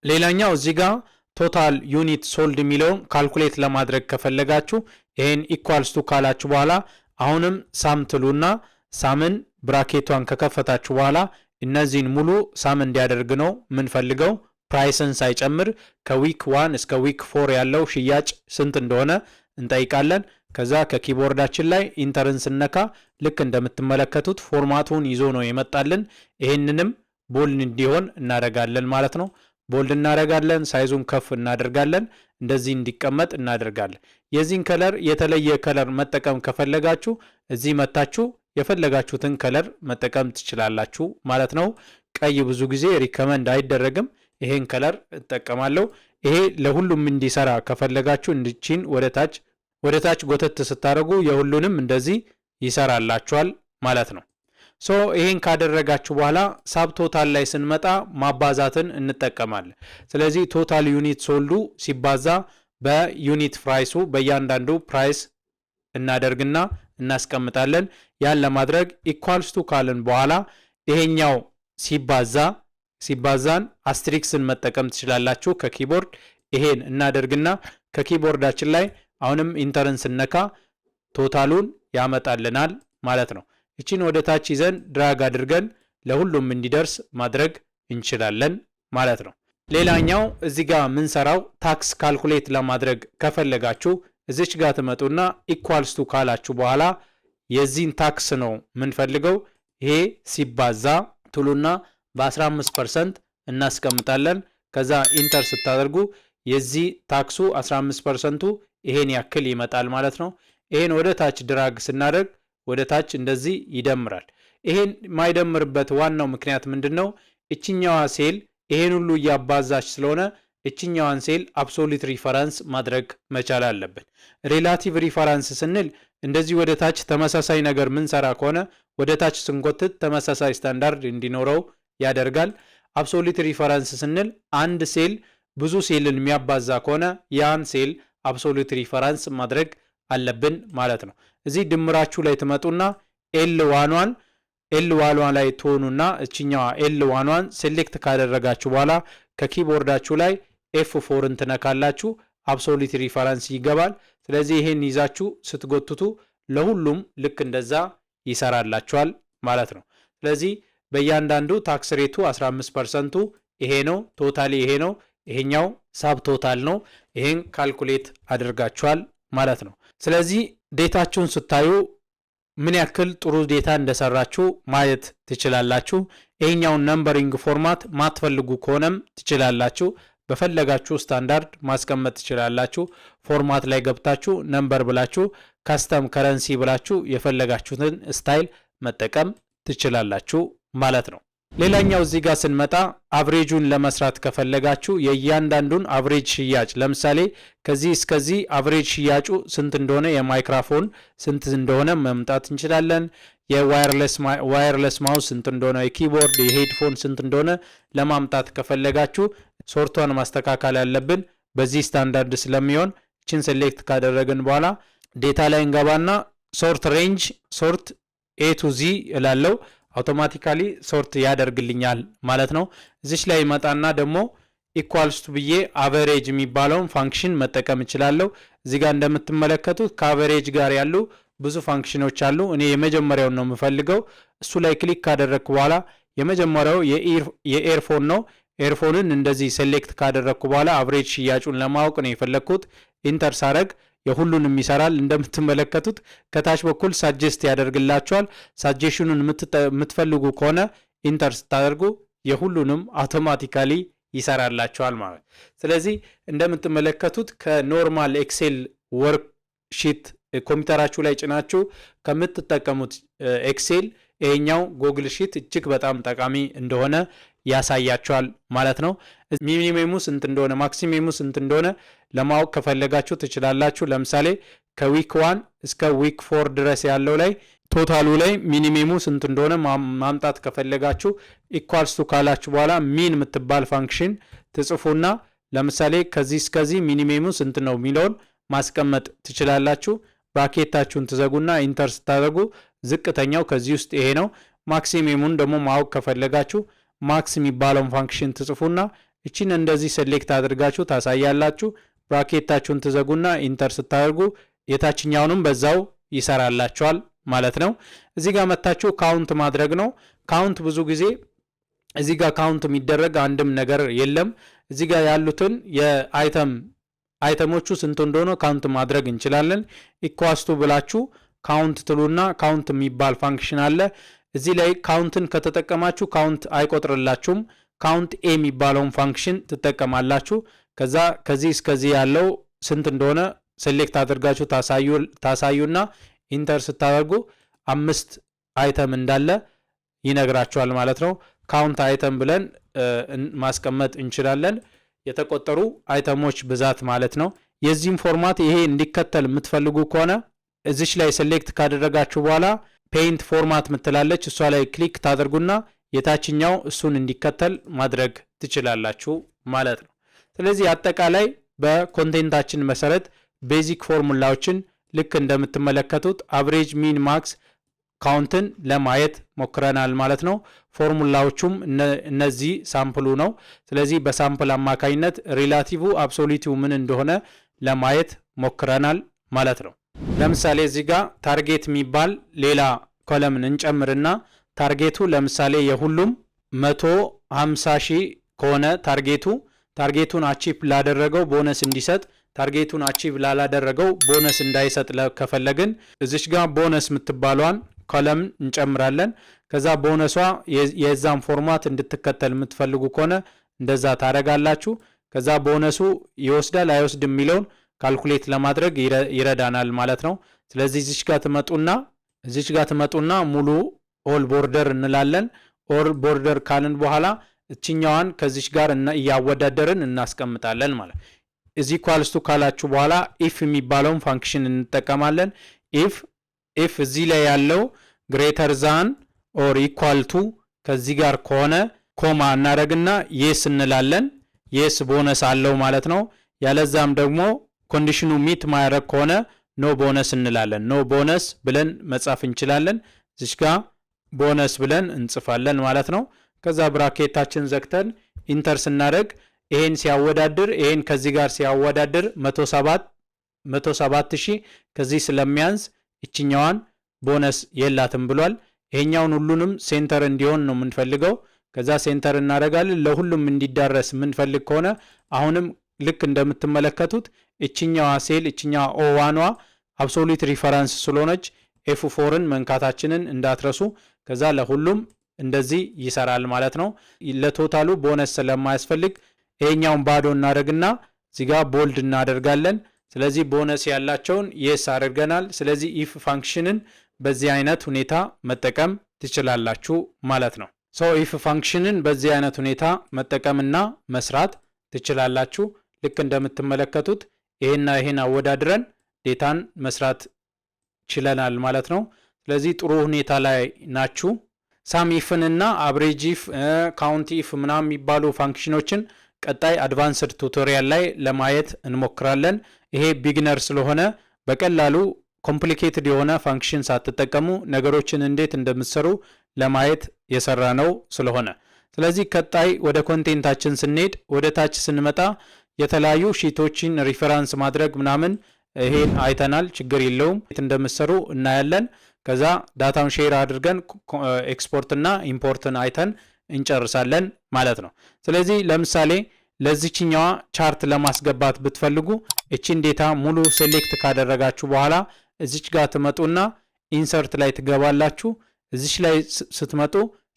ሌላኛው እዚህ ጋር ቶታል ዩኒት ሶልድ የሚለውን ካልኩሌት ለማድረግ ከፈለጋችሁ ይሄን ኢኳልስ ቱ ካላችሁ በኋላ አሁንም ሳም ትሉና ሳምን ብራኬቷን ከከፈታችሁ በኋላ እነዚህን ሙሉ ሳም እንዲያደርግ ነው የምንፈልገው። ፕራይስን ሳይጨምር ከዊክ 1 እስከ ዊክ 4 ያለው ሽያጭ ስንት እንደሆነ እንጠይቃለን። ከዛ ከኪቦርዳችን ላይ ኢንተርን ስነካ ልክ እንደምትመለከቱት ፎርማቱን ይዞ ነው የመጣልን። ይሄንንም ቦልድ እንዲሆን እናደርጋለን ማለት ነው። ቦልድ እናደርጋለን፣ ሳይዙን ከፍ እናደርጋለን፣ እንደዚህ እንዲቀመጥ እናደርጋለን። የዚህን ከለር የተለየ ከለር መጠቀም ከፈለጋችሁ እዚህ መታችሁ የፈለጋችሁትን ከለር መጠቀም ትችላላችሁ ማለት ነው። ቀይ ብዙ ጊዜ ሪከመንድ አይደረግም። ይሄን ከለር እጠቀማለሁ። ይሄ ለሁሉም እንዲሰራ ከፈለጋችሁ እንድቺን ወደ ታች ጎተት ስታደርጉ የሁሉንም እንደዚህ ይሰራላችኋል ማለት ነው። ይሄን ካደረጋችሁ በኋላ ሳብ ቶታል ላይ ስንመጣ ማባዛትን እንጠቀማለን። ስለዚህ ቶታል ዩኒት ሶልዱ ሲባዛ በዩኒት ፕራይሱ በእያንዳንዱ ፕራይስ እናደርግና እናስቀምጣለን። ያን ለማድረግ ኢኳልስ ቱ ካልን በኋላ ይሄኛው ሲባዛን አስትሪክስን መጠቀም ትችላላችሁ ከኪቦርድ። ይሄን እናደርግና ከኪቦርዳችን ላይ አሁንም ኢንተርን ስነካ ቶታሉን ያመጣልናል ማለት ነው። እቺን ወደ ታች ይዘን ድራግ አድርገን ለሁሉም እንዲደርስ ማድረግ እንችላለን ማለት ነው። ሌላኛው እዚህ ጋር ምንሰራው ታክስ ካልኩሌት ለማድረግ ከፈለጋችሁ እዚች ጋር ትመጡና ኢኳልስ ቱ ካላችሁ በኋላ የዚህን ታክስ ነው ምንፈልገው። ይሄ ሲባዛ ትሉና በ15% እናስቀምጣለን። ከዛ ኢንተር ስታደርጉ የዚህ ታክሱ 15%ቱ ይሄን ያክል ይመጣል ማለት ነው። ይሄን ወደ ታች ድራግ ስናደርግ ወደ ታች እንደዚህ ይደምራል። ይሄን ማይደምርበት ዋናው ምክንያት ምንድነው? እችኛዋ ሴል ይሄን ሁሉ እያባዛች ስለሆነ እችኛዋን ሴል አብሶሉት ሪፈረንስ ማድረግ መቻል አለብን። ሪላቲቭ ሪፈረንስ ስንል እንደዚህ ወደ ታች ተመሳሳይ ነገር ምንሰራ ከሆነ ወደ ታች ስንጎትት ተመሳሳይ ስታንዳርድ እንዲኖረው ያደርጋል። አብሶሉት ሪፈረንስ ስንል አንድ ሴል ብዙ ሴልን የሚያባዛ ከሆነ ያን ሴል አብሶሉት ሪፈረንስ ማድረግ አለብን ማለት ነው። እዚህ ድምራችሁ ላይ ትመጡና ኤል ዋኗን ላይ ትሆኑና እችኛዋ ኤል ዋኗን ሴሌክት ካደረጋችሁ በኋላ ከኪቦርዳችሁ ላይ F4ን ትነካላችሁ። አብሶሉት ሪፈረንስ ይገባል። ስለዚህ ይሄን ይዛችሁ ስትጎትቱ ለሁሉም ልክ እንደዛ ይሰራላችኋል ማለት ነው። ስለዚህ በእያንዳንዱ ታክስ ሬቱ 15%ቱ ይሄ ነው፣ ቶታሊ ይሄ ነው፣ ይሄኛው ሳብ ቶታል ነው። ይሄን ካልኩሌት አድርጋችኋል ማለት ነው። ስለዚህ ዴታችሁን ስታዩ ምን ያክል ጥሩ ዴታ እንደሰራችሁ ማየት ትችላላችሁ። ይሄኛውን ነምበሪንግ ፎርማት ማትፈልጉ ከሆነም ትችላላችሁ። በፈለጋችሁ ስታንዳርድ ማስቀመጥ ትችላላችሁ። ፎርማት ላይ ገብታችሁ ነምበር ብላችሁ ካስተም ከረንሲ ብላችሁ የፈለጋችሁትን ስታይል መጠቀም ትችላላችሁ ማለት ነው። ሌላኛው እዚህ ጋር ስንመጣ አቨሬጁን ለመስራት ከፈለጋችሁ የእያንዳንዱን አቨሬጅ ሽያጭ ለምሳሌ ከዚህ እስከዚህ አቨሬጅ ሽያጩ ስንት እንደሆነ የማይክሮፎን ስንት እንደሆነ መምጣት እንችላለን። የዋየርለስ ማውስ ስንት እንደሆነ፣ የኪቦርድ የሄድፎን ስንት እንደሆነ ለማምጣት ከፈለጋችሁ ሶርቷን ማስተካከል ያለብን በዚህ ስታንዳርድ ስለሚሆን እችን ሴሌክት ካደረግን በኋላ ዴታ ላይ እንገባና ሶርት ሬንጅ ሶርት ኤ ቱ ዚ እላለው አውቶማቲካሊ ሶርት ያደርግልኛል ማለት ነው። እዚች ላይ መጣና ደግሞ ኢኳልስ ቱ ብዬ አቨሬጅ የሚባለውን ፋንክሽን መጠቀም እችላለሁ። እዚህ ጋር እንደምትመለከቱት ከአቨሬጅ ጋር ያሉ ብዙ ፋንክሽኖች አሉ። እኔ የመጀመሪያውን ነው የምፈልገው። እሱ ላይ ክሊክ ካደረግኩ በኋላ የመጀመሪያው የኤርፎን ነው። ኤርፎንን እንደዚህ ሴሌክት ካደረግኩ በኋላ አቨሬጅ ሽያጩን ለማወቅ ነው የፈለግኩት። ኢንተር ሳረግ የሁሉንም ይሰራል። እንደምትመለከቱት ከታች በኩል ሳጀስት ያደርግላችኋል። ሳጀሽኑን የምትፈልጉ ከሆነ ኢንተር ስታደርጉ የሁሉንም አውቶማቲካሊ ይሰራላችኋል ማለት። ስለዚህ እንደምትመለከቱት ከኖርማል ኤክሴል ወርክ ሺት ኮምፒውተራችሁ ላይ ጭናችሁ ከምትጠቀሙት ኤክሴል ይሄኛው ጎግል ሺት እጅግ በጣም ጠቃሚ እንደሆነ ያሳያችኋል ማለት ነው። ሚኒመሙ ስንት እንደሆነ ማክሲመሙ ስንት እንደሆነ ለማወቅ ከፈለጋችሁ ትችላላችሁ። ለምሳሌ ከዊክ 1 እስከ ዊክ 4 ድረስ ያለው ላይ ቶታሉ ላይ ሚኒመሙ ስንት እንደሆነ ማምጣት ከፈለጋችሁ ኢኳልስ ቱ ካላችሁ በኋላ ሚን የምትባል ፋንክሽን ትጽፉና ለምሳሌ ከዚህ እስከዚህ ሚኒመሙ ስንት ነው የሚለውን ማስቀመጥ ትችላላችሁ። ብራኬታችሁን ትዘጉና ኢንተር ስታደርጉ ዝቅተኛው ከዚህ ውስጥ ይሄ ነው። ማክሲመሙን ደግሞ ማወቅ ከፈለጋችሁ ማክስ የሚባለውን ፋንክሽን ትጽፉና እቺን እንደዚህ ሴሌክት አድርጋችሁ ታሳያላችሁ። ብራኬታችሁን ትዘጉና ኢንተር ስታደርጉ የታችኛውንም በዛው ይሰራላችኋል ማለት ነው። እዚህ ጋር መታችሁ ካውንት ማድረግ ነው። ካውንት ብዙ ጊዜ እዚህ ጋር ካውንት የሚደረግ አንድም ነገር የለም። እዚህ ጋር ያሉትን አይተሞቹ ስንት እንደሆነ ካውንት ማድረግ እንችላለን። ኢኳስቱ ብላችሁ ካውንት ትሉና ካውንት የሚባል ፋንክሽን አለ። እዚህ ላይ ካውንትን ከተጠቀማችሁ ካውንት አይቆጥርላችሁም። ካውንት ኤ የሚባለውን ፋንክሽን ትጠቀማላችሁ። ከዛ ከዚህ እስከዚህ ያለው ስንት እንደሆነ ሴሌክት አድርጋችሁ ታሳዩና ኢንተር ስታደርጉ 5 አይተም እንዳለ ይነግራችኋል ማለት ነው። ካውንት አይተም ብለን ማስቀመጥ እንችላለን። የተቆጠሩ አይተሞች ብዛት ማለት ነው። የዚህም ፎርማት ይሄ እንዲከተል የምትፈልጉ ከሆነ እዚች ላይ ሴሌክት ካደረጋችሁ በኋላ ፔይንት ፎርማት ምትላለች እሷ ላይ ክሊክ ታደርጉና የታችኛው እሱን እንዲከተል ማድረግ ትችላላችሁ ማለት ነው። ስለዚህ አጠቃላይ በኮንቴንታችን መሰረት ቤዚክ ፎርሙላዎችን ልክ እንደምትመለከቱት አቨሬጅ፣ ሚን፣ ማክስ፣ ካውንትን ለማየት ሞክረናል ማለት ነው። ፎርሙላዎቹም እነዚህ ሳምፕሉ ነው። ስለዚህ በሳምፕል አማካኝነት ሪላቲቭ አብሶሉቲቭ ምን እንደሆነ ለማየት ሞክረናል ማለት ነው። ለምሳሌ እዚህ ጋር ታርጌት የሚባል ሌላ ኮለምን እንጨምርና ታርጌቱ ለምሳሌ የሁሉም 150,000 ከሆነ ታርጌቱን አቺቭ ላደረገው ቦነስ እንዲሰጥ ታርጌቱን አቺቭ ላላደረገው ቦነስ እንዳይሰጥ ከፈለግን እዚች ጋር ቦነስ የምትባሏን ኮለምን እንጨምራለን። ከዛ ቦነሷ የዛን ፎርማት እንድትከተል የምትፈልጉ ከሆነ እንደዛ ታረጋላችሁ። ከዛ ቦነሱ ይወስዳል አይወስድ የሚለውን ካልኩሌት ለማድረግ ይረዳናል ማለት ነው። ስለዚህ እዚች ጋር ትመጡና ሙሉ ኦል ቦርደር እንላለን። ኦል ቦርደር ካልን በኋላ እችኛዋን ከዚች ጋር እያወዳደርን እናስቀምጣለን ማለት። እዚህ ኳልስቱ ካላችሁ በኋላ ኢፍ የሚባለውን ፋንክሽን እንጠቀማለን። ኢፍ እዚህ ላይ ያለው ግሬተር ዛን ኦር ኢኳል ቱ ከዚህ ጋር ከሆነ ኮማ እናደርግና የስ እንላለን። የስ ቦነስ አለው ማለት ነው። ያለዛም ደግሞ ኮንዲሽኑ ሚት ማያደርግ ከሆነ ኖ ቦነስ እንላለን። ኖ ቦነስ ብለን መጻፍ እንችላለን። እዚህ ጋር ቦነስ ብለን እንጽፋለን ማለት ነው። ከዛ ብራኬታችን ዘግተን ኢንተር ስናደርግ ይሄን ሲያወዳድር ይሄን ከዚህ ጋር ሲያወዳድር 107,000 ከዚህ ስለሚያንስ እችኛዋን ቦነስ የላትም ብሏል። ይሄኛውን ሁሉንም ሴንተር እንዲሆን ነው የምንፈልገው። ከዛ ሴንተር እናደርጋለን። ለሁሉም እንዲዳረስ የምንፈልግ ከሆነ አሁንም ልክ እንደምትመለከቱት እችኛዋ ሴል እችኛዋ ኦ1ዋ አብሶሉት ሪፈረንስ ስለሆነች ኤፍ4ን መንካታችንን እንዳትረሱ። ከዛ ለሁሉም እንደዚህ ይሰራል ማለት ነው። ለቶታሉ ቦነስ ስለማያስፈልግ ይሄኛውን ባዶ እናደርግና እዚህ ጋር ቦልድ እናደርጋለን። ስለዚህ ቦነስ ያላቸውን የስ አድርገናል። ስለዚህ ኢፍ ፋንክሽንን በዚህ አይነት ሁኔታ መጠቀም ትችላላችሁ ማለት ነው። ኢፍ ፋንክሽንን በዚህ አይነት ሁኔታ መጠቀምና መስራት ትችላላችሁ። ልክ እንደምትመለከቱት ይሄና ይሄን አወዳድረን ዴታን መስራት ችለናል ማለት ነው። ስለዚህ ጥሩ ሁኔታ ላይ ናችሁ። ሳም ኢፍንና አብሬጅ ኢፍ ካውንት ኢፍ ምናምን የሚባሉ ፋንክሽኖችን ቀጣይ አድቫንስድ ቱቶሪያል ላይ ለማየት እንሞክራለን። ይሄ ቢግነር ስለሆነ በቀላሉ ኮምፕሊኬትድ የሆነ ፋንክሽን ሳትጠቀሙ ነገሮችን እንዴት እንደምትሰሩ ለማየት የሰራ ነው ስለሆነ። ስለዚህ ቀጣይ ወደ ኮንቴንታችን ስንሄድ ወደ ታች ስንመጣ የተለያዩ ሺቶችን ሪፈራንስ ማድረግ ምናምን ይሄን አይተናል። ችግር የለውም እንደምትሰሩ እናያለን። ከዛ ዳታውን ሼር አድርገን ኤክስፖርት እና ኢምፖርትን አይተን እንጨርሳለን ማለት ነው። ስለዚህ ለምሳሌ ለዚችኛዋ ቻርት ለማስገባት ብትፈልጉ እቺን ዴታ ሙሉ ሴሌክት ካደረጋችሁ በኋላ እዚች ጋር ትመጡና ኢንሰርት ላይ ትገባላችሁ። እዚች ላይ ስትመጡ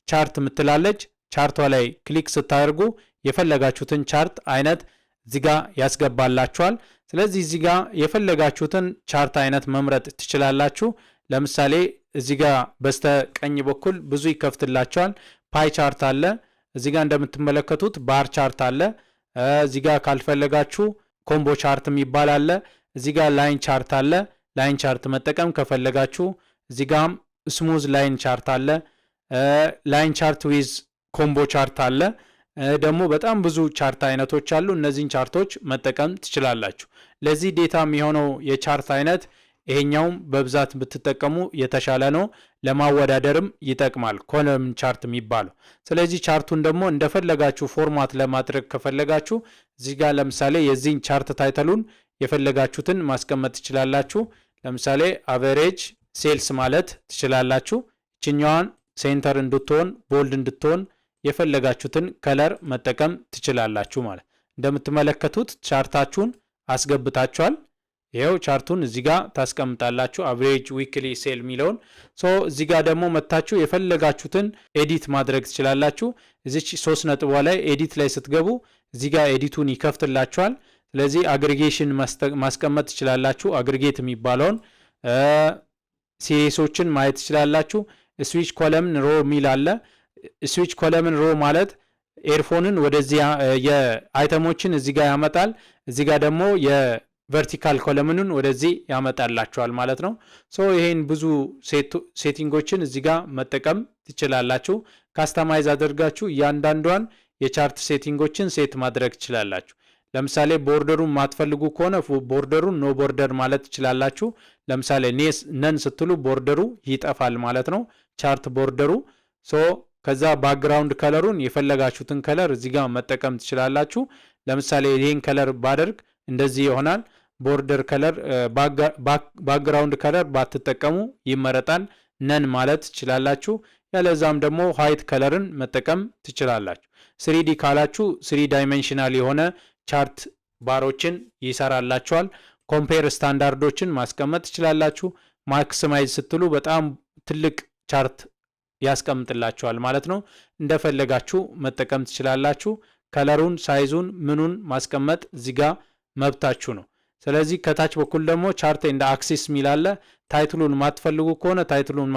ቻርት ምትላለች። ቻርቷ ላይ ክሊክ ስታደርጉ የፈለጋችሁትን ቻርት አይነት እዚህ ጋር ያስገባላችኋል። ስለዚህ እዚህ ጋር የፈለጋችሁትን ቻርት አይነት መምረጥ ትችላላችሁ። ለምሳሌ እዚህ ጋር በስተ ቀኝ በኩል ብዙ ይከፍትላችኋል። ፓይ ቻርት አለ። እዚህ ጋር እንደምትመለከቱት ባር ቻርት አለ። እዚህ ጋር ካልፈለጋችሁ ኮምቦ ቻርት የሚባል አለ። እዚህ ጋር ላይን ቻርት አለ። ላይን ቻርት መጠቀም ከፈለጋችሁ እዚህ ጋርም ስሙዝ ላይን ቻርት አለ። ላይን ቻርት ዊዝ ኮምቦ ቻርት አለ። ደግሞ በጣም ብዙ ቻርት አይነቶች አሉ። እነዚህን ቻርቶች መጠቀም ትችላላችሁ። ለዚህ ዴታ የሚሆነው የቻርት አይነት ይሄኛውም በብዛት ብትጠቀሙ የተሻለ ነው። ለማወዳደርም ይጠቅማል ኮለም ቻርት የሚባለው። ስለዚህ ቻርቱን ደግሞ እንደፈለጋችሁ ፎርማት ለማድረግ ከፈለጋችሁ እዚህ ጋር ለምሳሌ የዚህን ቻርት ታይተሉን የፈለጋችሁትን ማስቀመጥ ትችላላችሁ። ለምሳሌ አቨሬጅ ሴልስ ማለት ትችላላችሁ። እችኛዋን ሴንተር እንድትሆን ቦልድ እንድትሆን የፈለጋችሁትን ከለር መጠቀም ትችላላችሁ ማለት። እንደምትመለከቱት ቻርታችሁን አስገብታችኋል። ይሄው ቻርቱን እዚህ ጋር ታስቀምጣላችሁ። አቨሬጅ ዊክሊ ሴል የሚለውን እዚህ ጋር ደግሞ መታችሁ የፈለጋችሁትን ኤዲት ማድረግ ትችላላችሁ። እዚች 3 ነጥቧ ላይ ኤዲት ላይ ስትገቡ እዚህ ጋር ኤዲቱን ይከፍትላችኋል። ስለዚህ አግሪጌሽን ማስቀመጥ ትችላላችሁ። አግሪጌት የሚባለውን ሲኤሶችን ማየት ትችላላችሁ። ስዊች ኮለምን ሮ የሚል አለ። ስዊች ኮለምን ሮ ማለት ኤርፎንን ወደዚህ የአይተሞችን እዚህ ጋር ያመጣል። እዚህ ጋር ደግሞ የቨርቲካል ኮለምንን ወደዚህ ያመጣላችኋል ማለት ነው። ይሄን ብዙ ሴቲንጎችን እዚህ ጋር መጠቀም ትችላላችሁ። ካስተማይዝ አድርጋችሁ እያንዳንዷን የቻርት ሴቲንጎችን ሴት ማድረግ ትችላላችሁ። ለምሳሌ ቦርደሩን ማትፈልጉ ከሆነ ቦርደሩን ኖ ቦርደር ማለት ትችላላችሁ። ለምሳሌ ነን ስትሉ ቦርደሩ ይጠፋል ማለት ነው፣ ቻርት ቦርደሩ። ከዛ ባክግራውንድ ከለሩን የፈለጋችሁትን ከለር እዚህ ጋር መጠቀም ትችላላችሁ። ለምሳሌ ይሄን ከለር ባደርግ እንደዚህ ይሆናል። ቦርደር ከለር ባክግራውንድ ከለር ባትጠቀሙ ይመረጣል። ነን ማለት ትችላላችሁ። ያለዛም ደግሞ ዋይት ከለርን መጠቀም ትችላላችሁ። 3D ካላችሁ 3 ዳይሜንሽናል የሆነ ቻርት ባሮችን ይሰራላችኋል። ኮምፔር ስታንዳርዶችን ማስቀመጥ ትችላላችሁ። ማክሲማይዝ ስትሉ በጣም ትልቅ ቻርት ያስቀምጥላችኋል ማለት ነው። እንደፈለጋችሁ መጠቀም ትችላላችሁ። ከለሩን፣ ሳይዙን፣ ምኑን ማስቀመጥ እዚጋ መብታችሁ ነው። ስለዚህ ከታች በኩል ደግሞ ቻርት እንደ አክሲስ ሚል አለ። ታይትሉን ማትፈልጉ ከሆነ ታይትሉን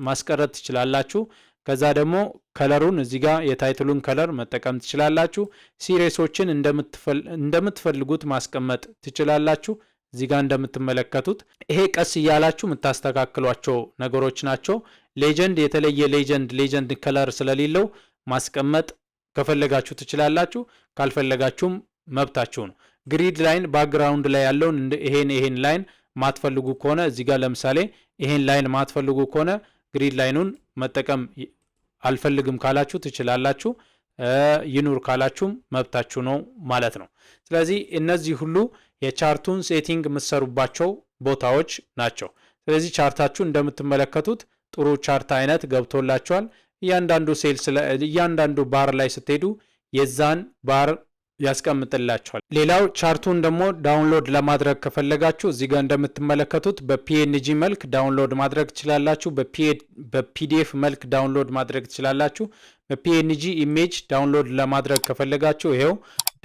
ማስቀረት ትችላላችሁ። ከዛ ደግሞ ከለሩን እዚጋ የታይትሉን ከለር መጠቀም ትችላላችሁ። ሲሪሶችን እንደምትፈልጉት ማስቀመጥ ትችላላችሁ። እዚጋ እንደምትመለከቱት ይሄ ቀስ እያላችሁ የምታስተካክሏቸው ነገሮች ናቸው። ሌጀንድ የተለየ ሌጀንድ ከለር ስለሌለው ማስቀመጥ ከፈለጋችሁ ትችላላችሁ፣ ካልፈለጋችሁም መብታችሁ ነው። ግሪድ ላይን ባክግራውንድ ላይ ያለውን ይሄን ላይን ማትፈልጉ ከሆነ እዚህ ጋር ለምሳሌ ይሄን ላይን ማትፈልጉ ከሆነ ግሪድ ላይኑን መጠቀም አልፈልግም ካላችሁ ትችላላችሁ። ይኑር ካላችሁም መብታችሁ ነው ማለት ነው። ስለዚህ እነዚህ ሁሉ የቻርቱን ሴቲንግ የምትሰሩባቸው ቦታዎች ናቸው። ስለዚህ ቻርታችሁ እንደምትመለከቱት ጥሩ ቻርት አይነት ገብቶላችኋል። እያንዳንዱ ባር ላይ ስትሄዱ የዛን ባር ያስቀምጥላችኋል። ሌላው ቻርቱን ደግሞ ዳውንሎድ ለማድረግ ከፈለጋችሁ እዚህ ጋር እንደምትመለከቱት በፒኤንጂ መልክ ዳውንሎድ ማድረግ ትችላላችሁ። በፒዲኤፍ መልክ ዳውንሎድ ማድረግ ትችላላችሁ። በፒኤንጂ ኢሜጅ ዳውንሎድ ለማድረግ ከፈለጋችሁ ይሄው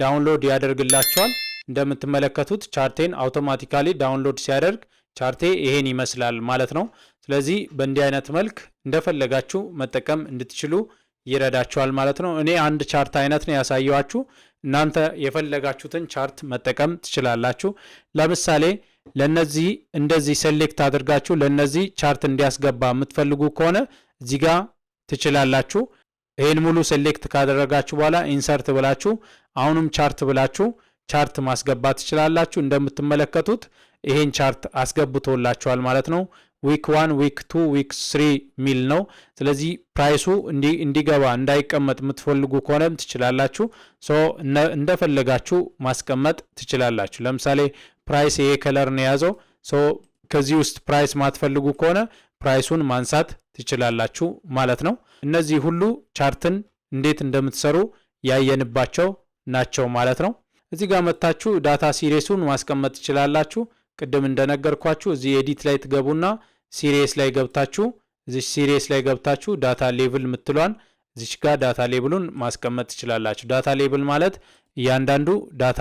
ዳውንሎድ ያደርግላችኋል። እንደምትመለከቱት ቻርቴን አውቶማቲካሊ ዳውንሎድ ሲያደርግ ቻርቴ ይሄን ይመስላል ማለት ነው። ስለዚህ በእንዲህ አይነት መልክ እንደፈለጋችሁ መጠቀም እንድትችሉ ይረዳችኋል ማለት ነው። እኔ አንድ ቻርት አይነት ነው ያሳየዋችሁ። እናንተ የፈለጋችሁትን ቻርት መጠቀም ትችላላችሁ። ለምሳሌ ለነዚህ እንደዚህ ሴሌክት አድርጋችሁ ለነዚህ ቻርት እንዲያስገባ የምትፈልጉ ከሆነ እዚህ ጋር ትችላላችሁ። ይሄን ሙሉ ሴሌክት ካደረጋችሁ በኋላ ኢንሰርት ብላችሁ አሁንም ቻርት ብላችሁ ቻርት ማስገባት ትችላላችሁ። እንደምትመለከቱት ይሄን ቻርት አስገብቶላችኋል ማለት ነው። ዊክ 1 ዊክ 2 ዊክ 3 ሚል ነው። ስለዚህ ፕራይሱ እንዲገባ እንዳይቀመጥ የምትፈልጉ ከሆነም ትችላላችሁ። እንደፈለጋችሁ ማስቀመጥ ትችላላችሁ። ለምሳሌ ፕራይስ ይሄ ከለር ነው የያዘው። ከዚህ ውስጥ ፕራይስ ማትፈልጉ ከሆነ ፕራይሱን ማንሳት ትችላላችሁ ማለት ነው። እነዚህ ሁሉ ቻርትን እንዴት እንደምትሰሩ ያየንባቸው ናቸው ማለት ነው። እዚህ ጋር መታችሁ ዳታ ሲሪሱን ማስቀመጥ ትችላላችሁ። ቅድም እንደነገርኳችሁ እዚህ ኤዲት ላይ ትገቡና ሲሪስ ላይ ገብታችሁ እዚህ ሲሪስ ላይ ገብታችሁ ዳታ ሌብል ምትሏን እዚች ጋር ዳታ ሌብሉን ማስቀመጥ ትችላላችሁ። ዳታ ሌብል ማለት እያንዳንዱ ዳታ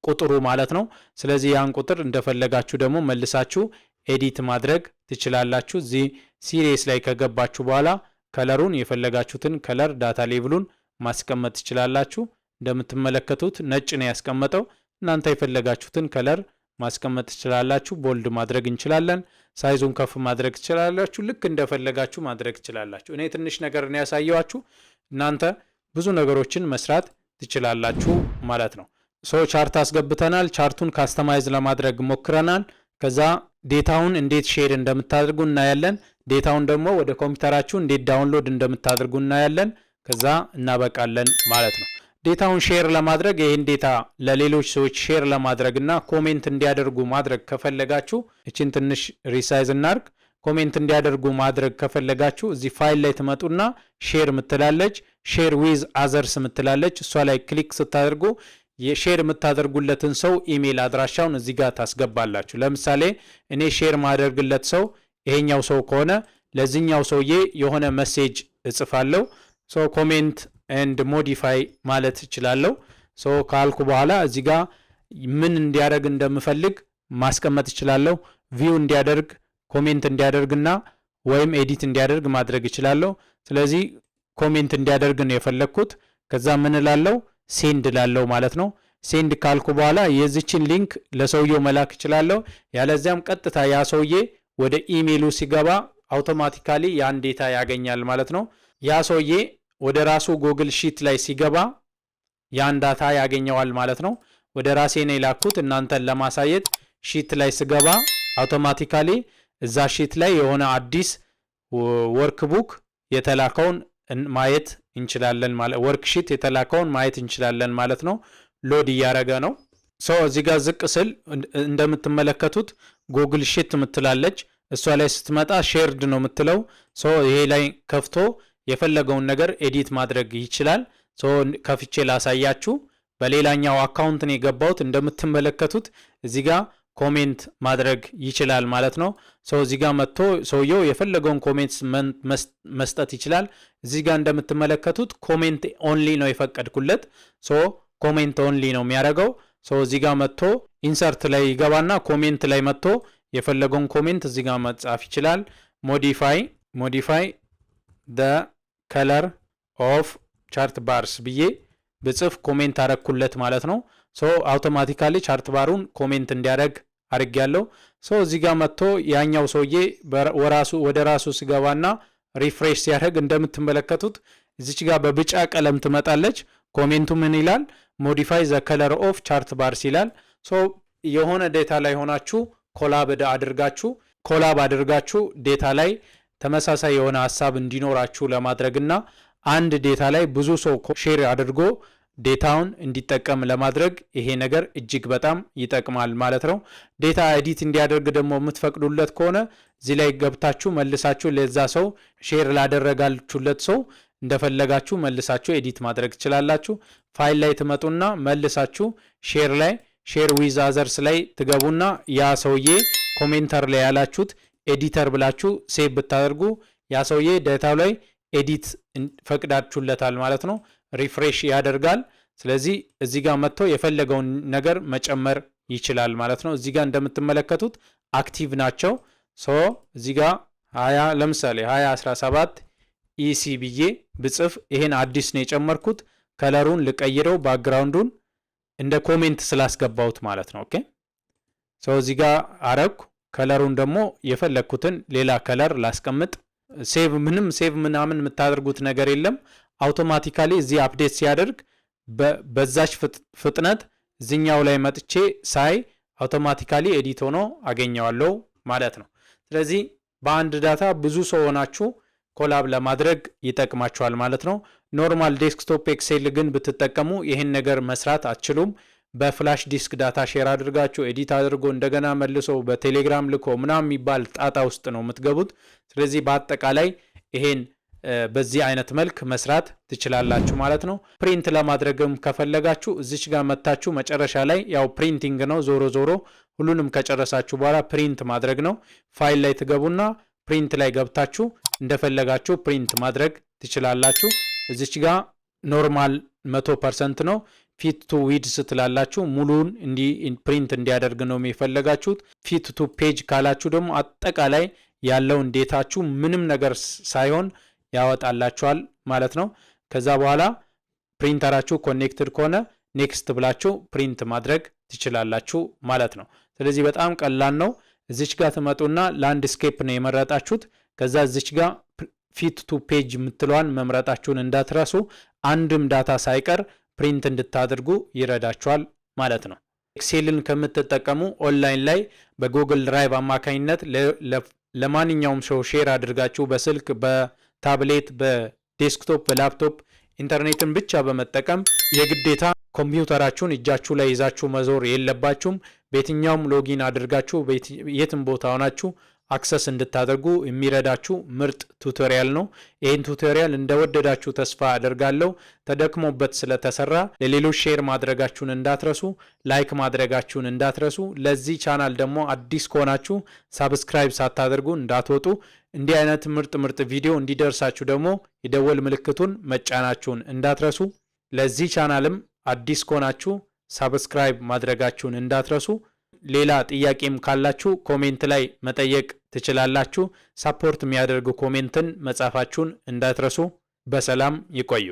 ቁጥሩ ማለት ነው። ስለዚህ ያን ቁጥር እንደፈለጋችሁ ደግሞ መልሳችሁ ኤዲት ማድረግ ትችላላችሁ። እዚህ ሲሪስ ላይ ከገባችሁ በኋላ ከለሩን የፈለጋችሁትን ከለር ዳታ ሌብሉን ማስቀመጥ ትችላላችሁ። እንደምትመለከቱት ነጭ ነው ያስቀመጠው። እናንተ የፈለጋችሁትን ከለር ማስቀመጥ ትችላላችሁ። ቦልድ ማድረግ እንችላለን። ሳይዙን ከፍ ማድረግ ትችላላችሁ። ልክ እንደፈለጋችሁ ማድረግ ትችላላችሁ። እኔ ትንሽ ነገር ነው ያሳየዋችሁ። እናንተ ብዙ ነገሮችን መስራት ትችላላችሁ ማለት ነው። ቻርት አስገብተናል። ቻርቱን ካስተማይዝ ለማድረግ ሞክረናል። ከዛ ዴታውን እንዴት ሼር እንደምታደርጉ እናያለን። ዴታውን ደግሞ ወደ ኮምፒውተራችሁ እንዴት ዳውንሎድ እንደምታደርጉ እናያለን። ከዛ እናበቃለን ማለት ነው። ዴታውን ሼር ለማድረግ ይህን ዴታ ለሌሎች ሰዎች ሼር ለማድረግ እና ኮሜንት እንዲያደርጉ ማድረግ ከፈለጋችሁ እችን ትንሽ ሪሳይዝ እናርግ። ኮሜንት እንዲያደርጉ ማድረግ ከፈለጋችሁ እዚህ ፋይል ላይ ትመጡና ሼር ምትላለች፣ ሼር ዊዝ አዘርስ ምትላለች። እሷ ላይ ክሊክ ስታደርጉ የሼር የምታደርጉለትን ሰው ኢሜል አድራሻውን እዚህ ጋር ታስገባላችሁ። ለምሳሌ እኔ ሼር ማደርግለት ሰው ይሄኛው ሰው ከሆነ ለዚህኛው ሰውዬ የሆነ መሴጅ እጽፋለሁ። ኮሜንት ኤንድ ሞዲፋይ ማለት እችላለሁ። ካልኩ በኋላ እዚህ ጋር ምን እንዲያደርግ እንደምፈልግ ማስቀመጥ እችላለሁ። ቪው እንዲያደርግ፣ ኮሜንት እንዲያደርግና ወይም ኤዲት እንዲያደርግ ማድረግ እችላለሁ። ስለዚህ ኮሜንት እንዲያደርግ ነው የፈለግኩት። ከዛ ምን እላለሁ? ሴንድ ላለው ማለት ነው። ሴንድ ካልኩ በኋላ የዚችን ሊንክ ለሰውየው መላክ እችላለሁ። ያለዚያም ቀጥታ ያ ሰውዬ ወደ ኢሜሉ ሲገባ አውቶማቲካሊ ያን ዴታ ያገኛል ማለት ነው። ያ ሰውዬ ወደ ራሱ ጉግል ሺት ላይ ሲገባ ያን ዳታ ያገኘዋል ማለት ነው። ወደ ራሴ ነው የላኩት እናንተን ለማሳየት። ሺት ላይ ስገባ አውቶማቲካሊ እዛ ሺት ላይ የሆነ አዲስ ወርክቡክ የተላከውን ማየት እንችላለን ማለት ወርክሺት የተላከውን ማየት እንችላለን ማለት ነው። ሎድ እያደረገ ነው። እዚህ ጋር ዝቅ ስል እንደምትመለከቱት ጉግል ሺት ምትላለች። እሷ ላይ ስትመጣ ሼርድ ነው የምትለው። ይሄ ላይ ከፍቶ የፈለገውን ነገር ኤዲት ማድረግ ይችላል። ከፍቼ ላሳያችሁ። በሌላኛው አካውንት ነው የገባሁት። እንደምትመለከቱት እዚህ ጋር ኮሜንት ማድረግ ይችላል ማለት ነው። እዚህ ጋር መጥቶ ሰውየው የፈለገውን ኮሜንት መስጠት ይችላል። እዚህ ጋር እንደምትመለከቱት ኮሜንት ኦንሊ ነው የፈቀድኩለት። ኮሜንት ኦንሊ ነው የሚያደርገው። እዚህ ጋር መጥቶ ኢንሰርት ላይ ይገባና ኮሜንት ላይ መጥቶ የፈለገውን ኮሜንት እዚህ ጋር መጻፍ ይችላል። ሞዲፋይ the color of chart bars ብዬ ብጽፍ ኮሜንት አረኩለት ማለት ነው። አውቶማቲካሊ ቻርት ባሩን ኮሜንት እንዲያደርግ አድርጌያለሁ። እዚህ ጋር መጥቶ ያኛው ሰውዬ ወደ ራሱ ሲገባና ሪፍሬሽ ሲያደርግ እንደምትመለከቱት እዚች ጋር በብጫ ቀለም ትመጣለች። ኮሜንቱ ምን ይላል? ሞዲፋይ ዘ ከለር ኦፍ ቻርት ባርስ ይላል። የሆነ ዴታ ላይ ሆናችሁ ኮላብ አድርጋችሁ ዴታ ላይ ተመሳሳይ የሆነ ሀሳብ እንዲኖራችሁ ለማድረግና አንድ ዴታ ላይ ብዙ ሰው ሼር አድርጎ ዴታውን እንዲጠቀም ለማድረግ ይሄ ነገር እጅግ በጣም ይጠቅማል ማለት ነው። ዴታ ኤዲት እንዲያደርግ ደግሞ የምትፈቅዱለት ከሆነ እዚህ ላይ ገብታችሁ መልሳችሁ ለዛ ሰው ሼር ላደረጋችሁለት ሰው እንደፈለጋችሁ መልሳችሁ ኤዲት ማድረግ ትችላላችሁ። ፋይል ላይ ትመጡና መልሳችሁ ሼር ዊዝ አዘርስ ላይ ትገቡና ያ ሰውዬ ኮሜንተር ላይ ያላችሁት ኤዲተር ብላችሁ ሴቭ ብታደርጉ ያ ሰውዬ ዴታው ላይ ኤዲት ፈቅዳችሁለታል ማለት ነው። ሪፍሬሽ ያደርጋል። ስለዚህ እዚህ ጋር መጥቶ የፈለገውን ነገር መጨመር ይችላል ማለት ነው። እዚህ ጋር እንደምትመለከቱት አክቲቭ ናቸው። እዚህ ጋር 20 ለምሳሌ 2017 ኢሲ ብዬ ብጽፍ ይሄን አዲስ ነው የጨመርኩት። ከለሩን ልቀይረው ባክግራውንዱን እንደ ኮሜንት ስላስገባሁት ማለት ነው። ኦኬ እዚህ ጋር አረኩ። ከለሩን ደግሞ የፈለግኩትን ሌላ ከለር ላስቀምጥ። ሴቭ ምናምን የምታደርጉት ነገር የለም። አውቶማቲካሊ እዚህ አፕዴት ሲያደርግ በዛች ፍጥነት እዚኛው ላይ መጥቼ ሳይ አውቶማቲካሊ ኤዲት ሆኖ አገኘዋለሁ ማለት ነው። ስለዚህ በአንድ ዳታ ብዙ ሰው ሆናችሁ ኮላብ ለማድረግ ይጠቅማችኋል ማለት ነው። ኖርማል ዴስክቶፕ ኤክሴል ግን ብትጠቀሙ ይህን ነገር መስራት አትችሉም። በፍላሽ ዲስክ ዳታ ሼር አድርጋችሁ ኤዲት አድርጎ እንደገና መልሶ በቴሌግራም ልኮ ምናምን የሚባል ጣጣ ውስጥ ነው የምትገቡት። ስለዚህ በአጠቃላይ ይሄን በዚህ አይነት መልክ መስራት ትችላላችሁ ማለት ነው። ፕሪንት ለማድረግም ከፈለጋችሁ እዚች ጋር መታችሁ መጨረሻ ላይ ያው ፕሪንቲንግ ነው ዞሮ ሁሉንም ከጨረሳችሁ በኋላ ፕሪንት ማድረግ ነው። ፋይል ላይ ትገቡና ፕሪንት ላይ ገብታችሁ እንደፈለጋችሁ ፕሪንት ማድረግ ትችላላችሁ። እዚች ጋር ኖርማል 100% ነው። ፊት ቱ ዊድስ ትላላችሁ። ሙሉን ፕሪንት እንዲያደርግ ነው የሚፈለጋችሁት። ፊት ቱ ፔጅ ካላችሁ ደግሞ አጠቃላይ ያለውን ዴታችሁ ምንም ነገር ሳይሆን ያወጣላችኋል ማለት ነው። ከዛ በኋላ ፕሪንተራችሁ ኮኔክትድ ከሆነ ኔክስት ብላችሁ ፕሪንት ማድረግ ትችላላችሁ ማለት ነው። ስለዚህ በጣም ቀላል ነው። እዚች ጋር ትመጡና ላንድስኬፕ ነው የመረጣችሁት። ከዛ እዚች ጋር ፊት ቱ ፔጅ የምትለዋን መምረጣችሁን እንዳትረሱ። አንድም ዳታ ሳይቀር ፕሪንት እንድታደርጉ ይረዳችኋል ማለት ነው። ኤክሴልን ከምትጠቀሙ ኦንላይን ላይ በጉግል ድራይቭ አማካኝነት ለማንኛውም ሰው ሼር አድርጋችሁ በስልክ በታብሌት በዴስክቶፕ በላፕቶፕ ኢንተርኔትን ብቻ በመጠቀም የግዴታ ኮምፒውተራችሁን እጃችሁ ላይ ይዛችሁ መዞር የለባችሁም። በየትኛውም ሎጊን አድርጋችሁ የትም ቦታ ሆናችሁ አክሰስ እንድታደርጉ የሚረዳችሁ ምርጥ ቱቶሪያል ነው። ይህን ቱቶሪያል እንደወደዳችሁ ተስፋ አደርጋለሁ። ተደክሞበት ስለተሰራ ለሌሎች ሼር ማድረጋችሁን እንዳትረሱ፣ ላይክ ማድረጋችሁን እንዳትረሱ። ለዚህ ቻናል ደግሞ አዲስ ከሆናችሁ ሳብስክራይብ ሳታደርጉ እንዳትወጡ። እንዲህ አይነት ምርጥ ቪዲዮ እንዲደርሳችሁ ደግሞ የደወል ምልክቱን መጫናችሁን እንዳትረሱ። ለዚህ ቻናልም አዲስ ከሆናችሁ ሳብስክራይብ ማድረጋችሁን እንዳትረሱ። ሌላ ጥያቄም ካላችሁ ኮሜንት ላይ መጠየቅ ትችላላችሁ። ሳፖርት የሚያደርጉ ኮሜንትን መጻፋችሁን እንዳትረሱ። በሰላም ይቆዩ።